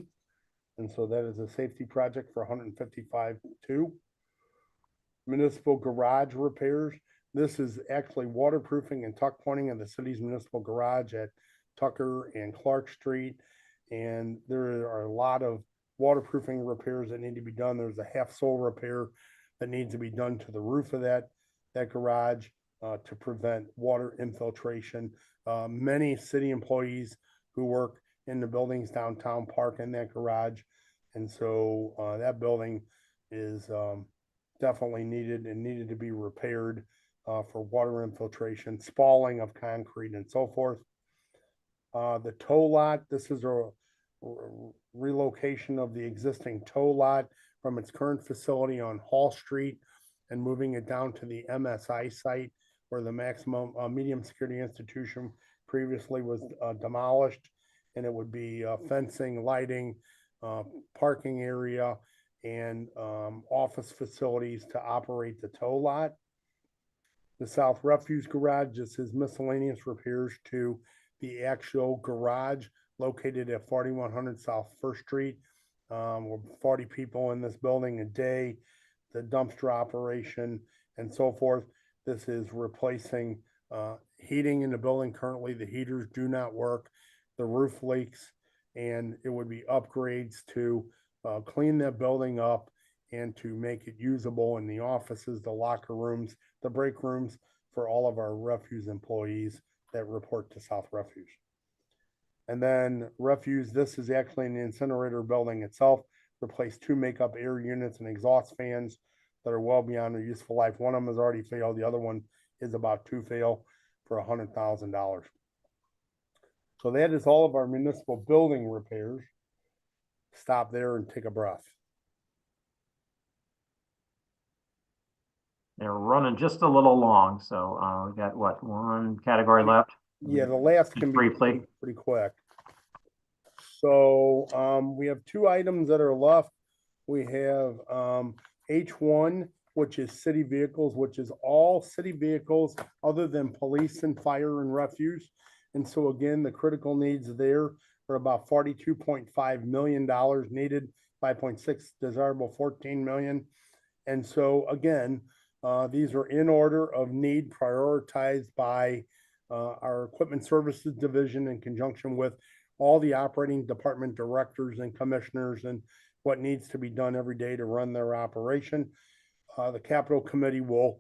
D: And so that is a safety project for $155,200. Municipal garage repairs. This is actually waterproofing and tuck pointing of the city's municipal garage at Tucker and Clark Street. And there are a lot of waterproofing repairs that need to be done. There's a half sole repair that needs to be done to the roof of that garage to prevent water infiltration. Many city employees who work in the buildings downtown park in that garage. And so that building is definitely needed and needed to be repaired for water infiltration, spalling of concrete and so forth. The tow lot, this is a relocation of the existing tow lot from its current facility on Hall Street and moving it down to the MSI site where the maximum medium security institution previously was demolished. And it would be fencing, lighting, parking area, and office facilities to operate the tow lot. The South Refuse Garage, this is miscellaneous repairs to the actual garage located at 4100 South First Street. We're 40 people in this building a day, the dumpster operation and so forth. This is replacing heating in the building. Currently, the heaters do not work. The roof leaks, and it would be upgrades to clean that building up and to make it usable in the offices, the locker rooms, the break rooms for all of our refuse employees that report to South Refuge. And then refuse, this is actually in the incinerator building itself. Replace 2 makeup air units and exhaust fans that are well beyond their useful life. One of them has already failed. The other one is about to fail for $100,000. So that is all of our municipal building repairs. Stop there and take a breath.
B: They're running just a little long, so we got what, one category left?
D: Yeah, the last can be
B: Briefly.
D: pretty quick. So we have 2 items that are left. We have H1, which is city vehicles, which is all city vehicles other than police and fire and refuse. And so again, the critical needs there are about $42.5 million needed, 5.6 desirable, 14 million. And so again, these are in order of need, prioritized by our equipment services division in conjunction with all the operating department directors and commissioners and what needs to be done every day to run their operation. The capital committee will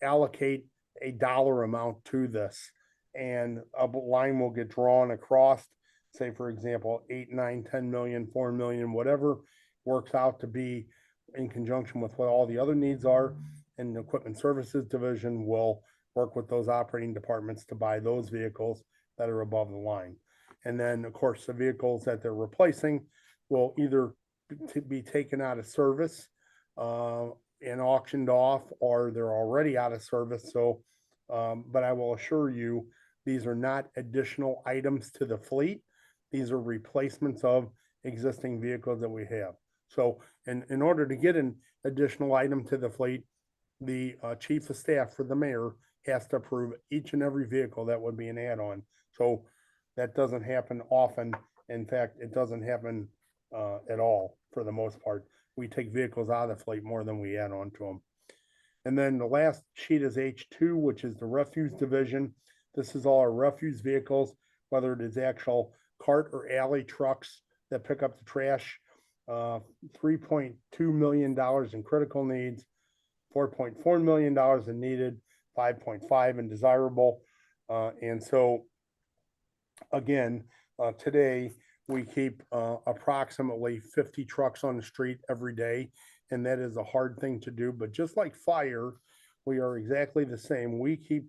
D: allocate a dollar amount to this, and a line will get drawn across, say for example, 8, 9, 10 million, 4 million, whatever works out to be in conjunction with what all the other needs are. And the equipment services division will work with those operating departments to buy those vehicles that are above the line. And then, of course, the vehicles that they're replacing will either be taken out of service and auctioned off, or they're already out of service. So, but I will assure you, these are not additional items to the fleet. These are replacements of existing vehicles that we have. So in order to get an additional item to the fleet, the chief of staff for the mayor has to approve each and every vehicle that would be an add-on. So that doesn't happen often. In fact, it doesn't happen at all for the most part. We take vehicles out of the fleet more than we add on to them. And then the last sheet is H2, which is the refuse division. This is all our refuse vehicles, whether it is actual cart or alley trucks that pick up the trash. $3.2 million in critical needs, $4.4 million in needed, 5.5 in desirable. And so again, today we keep approximately 50 trucks on the street every day, and that is a hard thing to do. But just like fire, we are exactly the same. We keep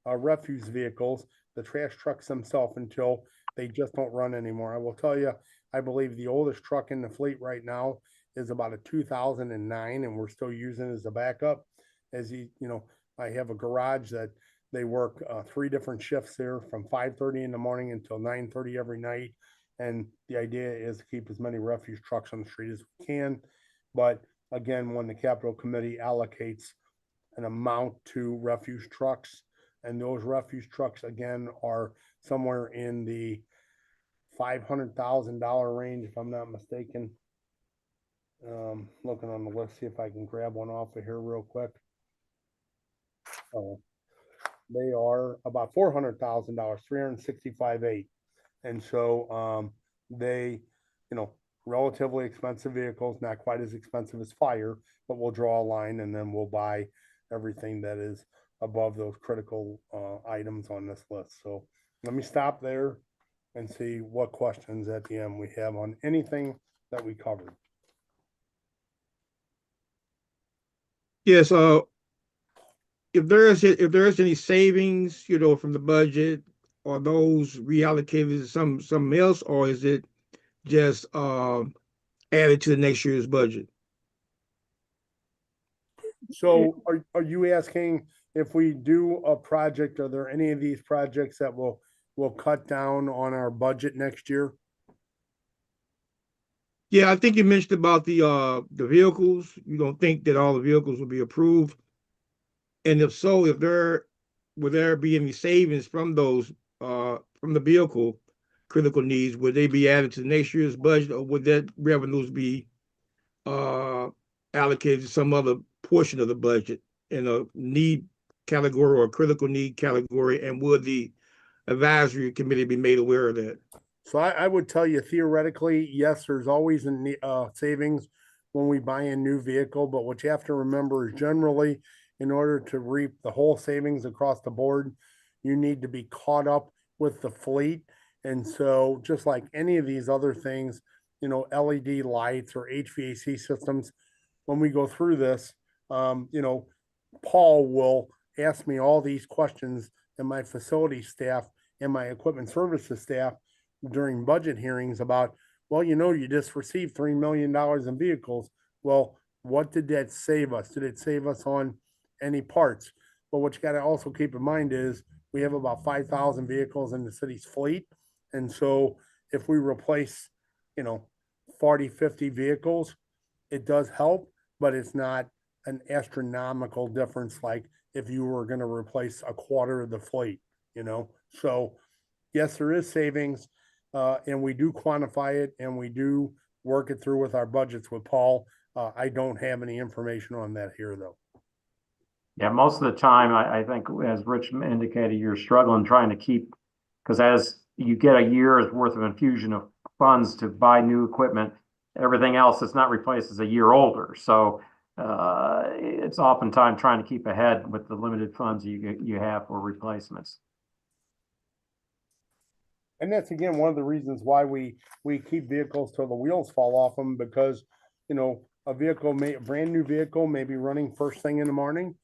D: refuse vehicles, the trash trucks themselves, until they just don't run anymore. I will tell you, I believe the oldest truck in the fleet right now is about a 2009, and we're still using it as a backup. As you know, I have a garage that they work 3 different shifts there from 5:30 in the morning until 9:30 every night. And the idea is to keep as many refuse trucks on the street as we can. But again, when the capital committee allocates an amount to refuse trucks, and those refuse trucks again are somewhere in the $500,000 range, if I'm not mistaken. Looking on the list, see if I can grab one off of here real quick. Oh, they are about $400,000, $365,800. And so they, you know, relatively expensive vehicles, not quite as expensive as fire, but we'll draw a line and then we'll buy everything that is above those critical items on this list. So let me stop there and see what questions at the end we have on anything that we covered.
C: Yes, if there's any savings, you know, from the budget, are those reallocated to something else, or is it just added to the next year's budget?
D: So are you asking if we do a project, are there any of these projects that will cut down on our budget next year?
C: Yeah, I think you mentioned about the vehicles. You don't think that all the vehicles will be approved? And if so, would there be any savings from those, from the vehicle critical needs? Would they be added to next year's budget, or would that revenues be allocated to some other portion of the budget in a need category or critical need category? And would the advisory committee be made aware of that?
D: So I would tell you theoretically, yes, there's always a savings when we buy a new vehicle, but what you have to remember is generally, in order to reap the whole savings across the board, you need to be caught up with the fleet. And so just like any of these other things, LED lights or HVAC systems, when we go through this, Paul will ask me all these questions, and my facility staff and my equipment services staff during budget hearings about, well, you just received $3 million in vehicles. Well, what did that save us? Did it save us on any parts? But what you got to also keep in mind is we have about 5,000 vehicles in the city's fleet. And so if we replace, 40, 50 vehicles, it does help, but it's not an astronomical difference like if you were going to replace a quarter of the fleet, So yes, there is savings, and we do quantify it, and we do work it through with our budgets with Paul. I don't have any information on that here, though.
B: Yeah, most of the time, I think, as Rich indicated, you're struggling trying to keep, because as you get a year's worth of infusion of funds to buy new equipment, everything else that's not replaced is a year older. So it's oftentimes trying to keep ahead with the limited funds you have for replacements.
D: And that's again one of the reasons why we keep vehicles till the wheels fall off them, because a brand new vehicle may be running first thing in the morning,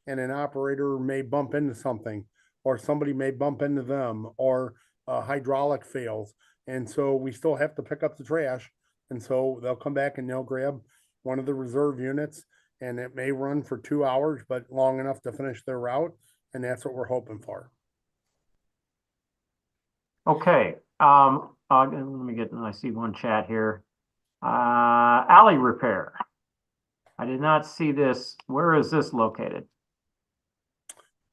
D: and an operator may bump into something, or somebody may bump into them, or hydraulic fails, and so we still have to pick up the trash, and so they'll come back and they'll grab one of the reserve units, and it may run for 2 hours, but long enough to finish their route, and that's what we're hoping for.
B: Okay, let me get, I see one chat here. Alley repair. I did not see this. Where is this located?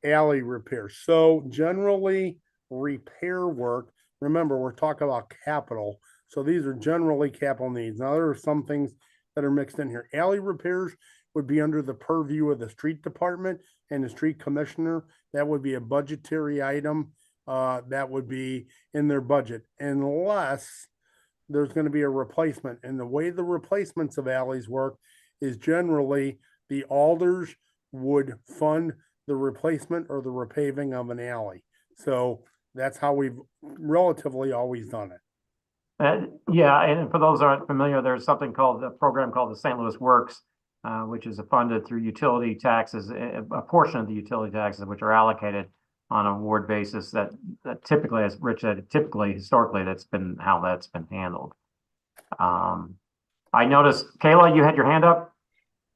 D: Alley repair. So generally repair work, remember, we're talking about capital. So these are generally capital needs. Now there are some things that are mixed in here. Alley repairs would be under the purview of the street department and the street commissioner. That would be a budgetary item. That would be in their budget, unless there's going to be a replacement. And the way the replacements of alleys work is generally the alders would fund the replacement or the repaving of an alley. So that's how we've relatively always done it.
B: Yeah, and for those who aren't familiar, there's something called the program called the St. Louis Works, which is funded through utility taxes, a portion of the utility taxes which are allocated on a ward basis. That typically, as Rich said, historically, that's been how that's been handled. I noticed, Kayla, you had your hand up.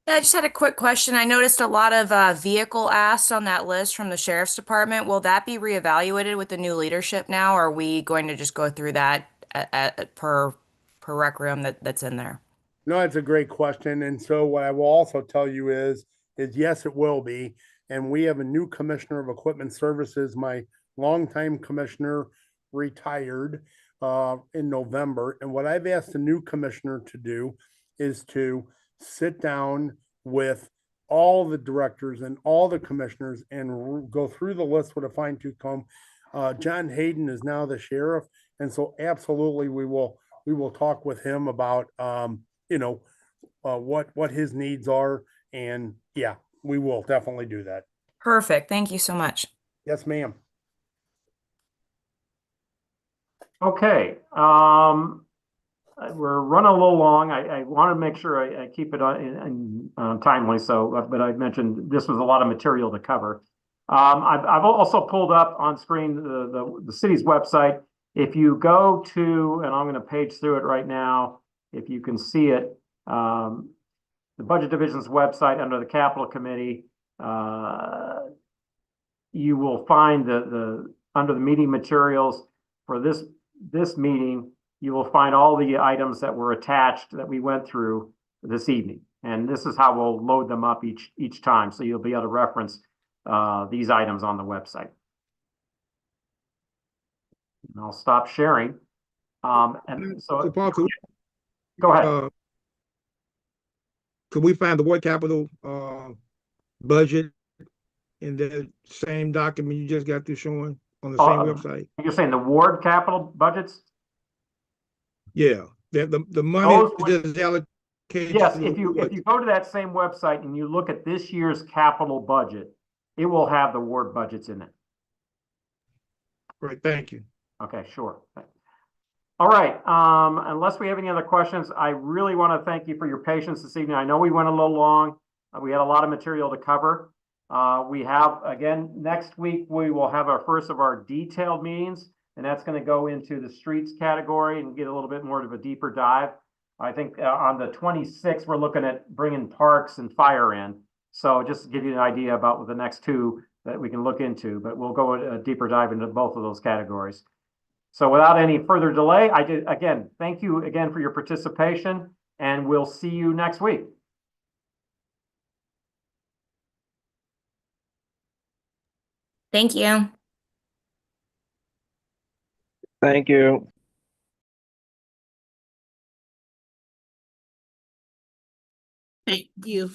E: Yeah, I just had a quick question. I noticed a lot of vehicle asked on that list from the sheriff's department. Will that be reevaluated with the new leadership now, or are we going to just go through that per requiem that's in there?
D: No, it's a great question. And so what I will also tell you is yes, it will be. And we have a new commissioner of equipment services. My longtime commissioner retired in November. And what I've asked the new commissioner to do is to sit down with all the directors and all the commissioners and go through the list with a fine-tooth comb. John Hayden is now the sheriff. And so absolutely we will talk with him about, what his needs are. And yeah, we will definitely do that.
E: Perfect. Thank you so much.
D: Yes, ma'am.
B: Okay, we're running a little long. I want to make sure I keep it on timely. So, but I mentioned this was a lot of material to cover. I've also pulled up on screen the city's website. If you go to, and I'm going to page through it right now, if you can see it, the Budget Division's website under the Capital Committee, you will find under the meeting materials for this meeting, you will find all the items that were attached that we went through this evening. And this is how we'll load them up each time. So you'll be able to reference these items on the website. And I'll stop sharing. And so
C: Paul,
B: go ahead.
C: Could we find the ward capital budget in the same document you just got through showing on the same website?
B: You're saying the ward capital budgets?
C: Yeah, the money
B: Those
C: that's allocated.
B: Yes,
C: to the
B: if you
C: wards.
B: go to that same website and you look at this year's capital budget, it will have the ward budgets in it.
C: Great, thank you.
B: Okay, sure. All right, unless we have any other questions, I really want to thank you for your patience this evening. I know we went a little long. We had a lot of material to cover. We have, again, next week, we will have our first of our detailed meetings, and that's going to go into the streets category and get a little bit more of a deeper dive. I think on the 26th, we're looking at bringing parks and fire in. So just to give you an idea about the next two that we can look into, but we'll go a deeper dive into both of those categories. So without any further delay, again, thank you again for your participation, and we'll see you next week.
E: Thank you.
F: Thank you.
G: Thank you.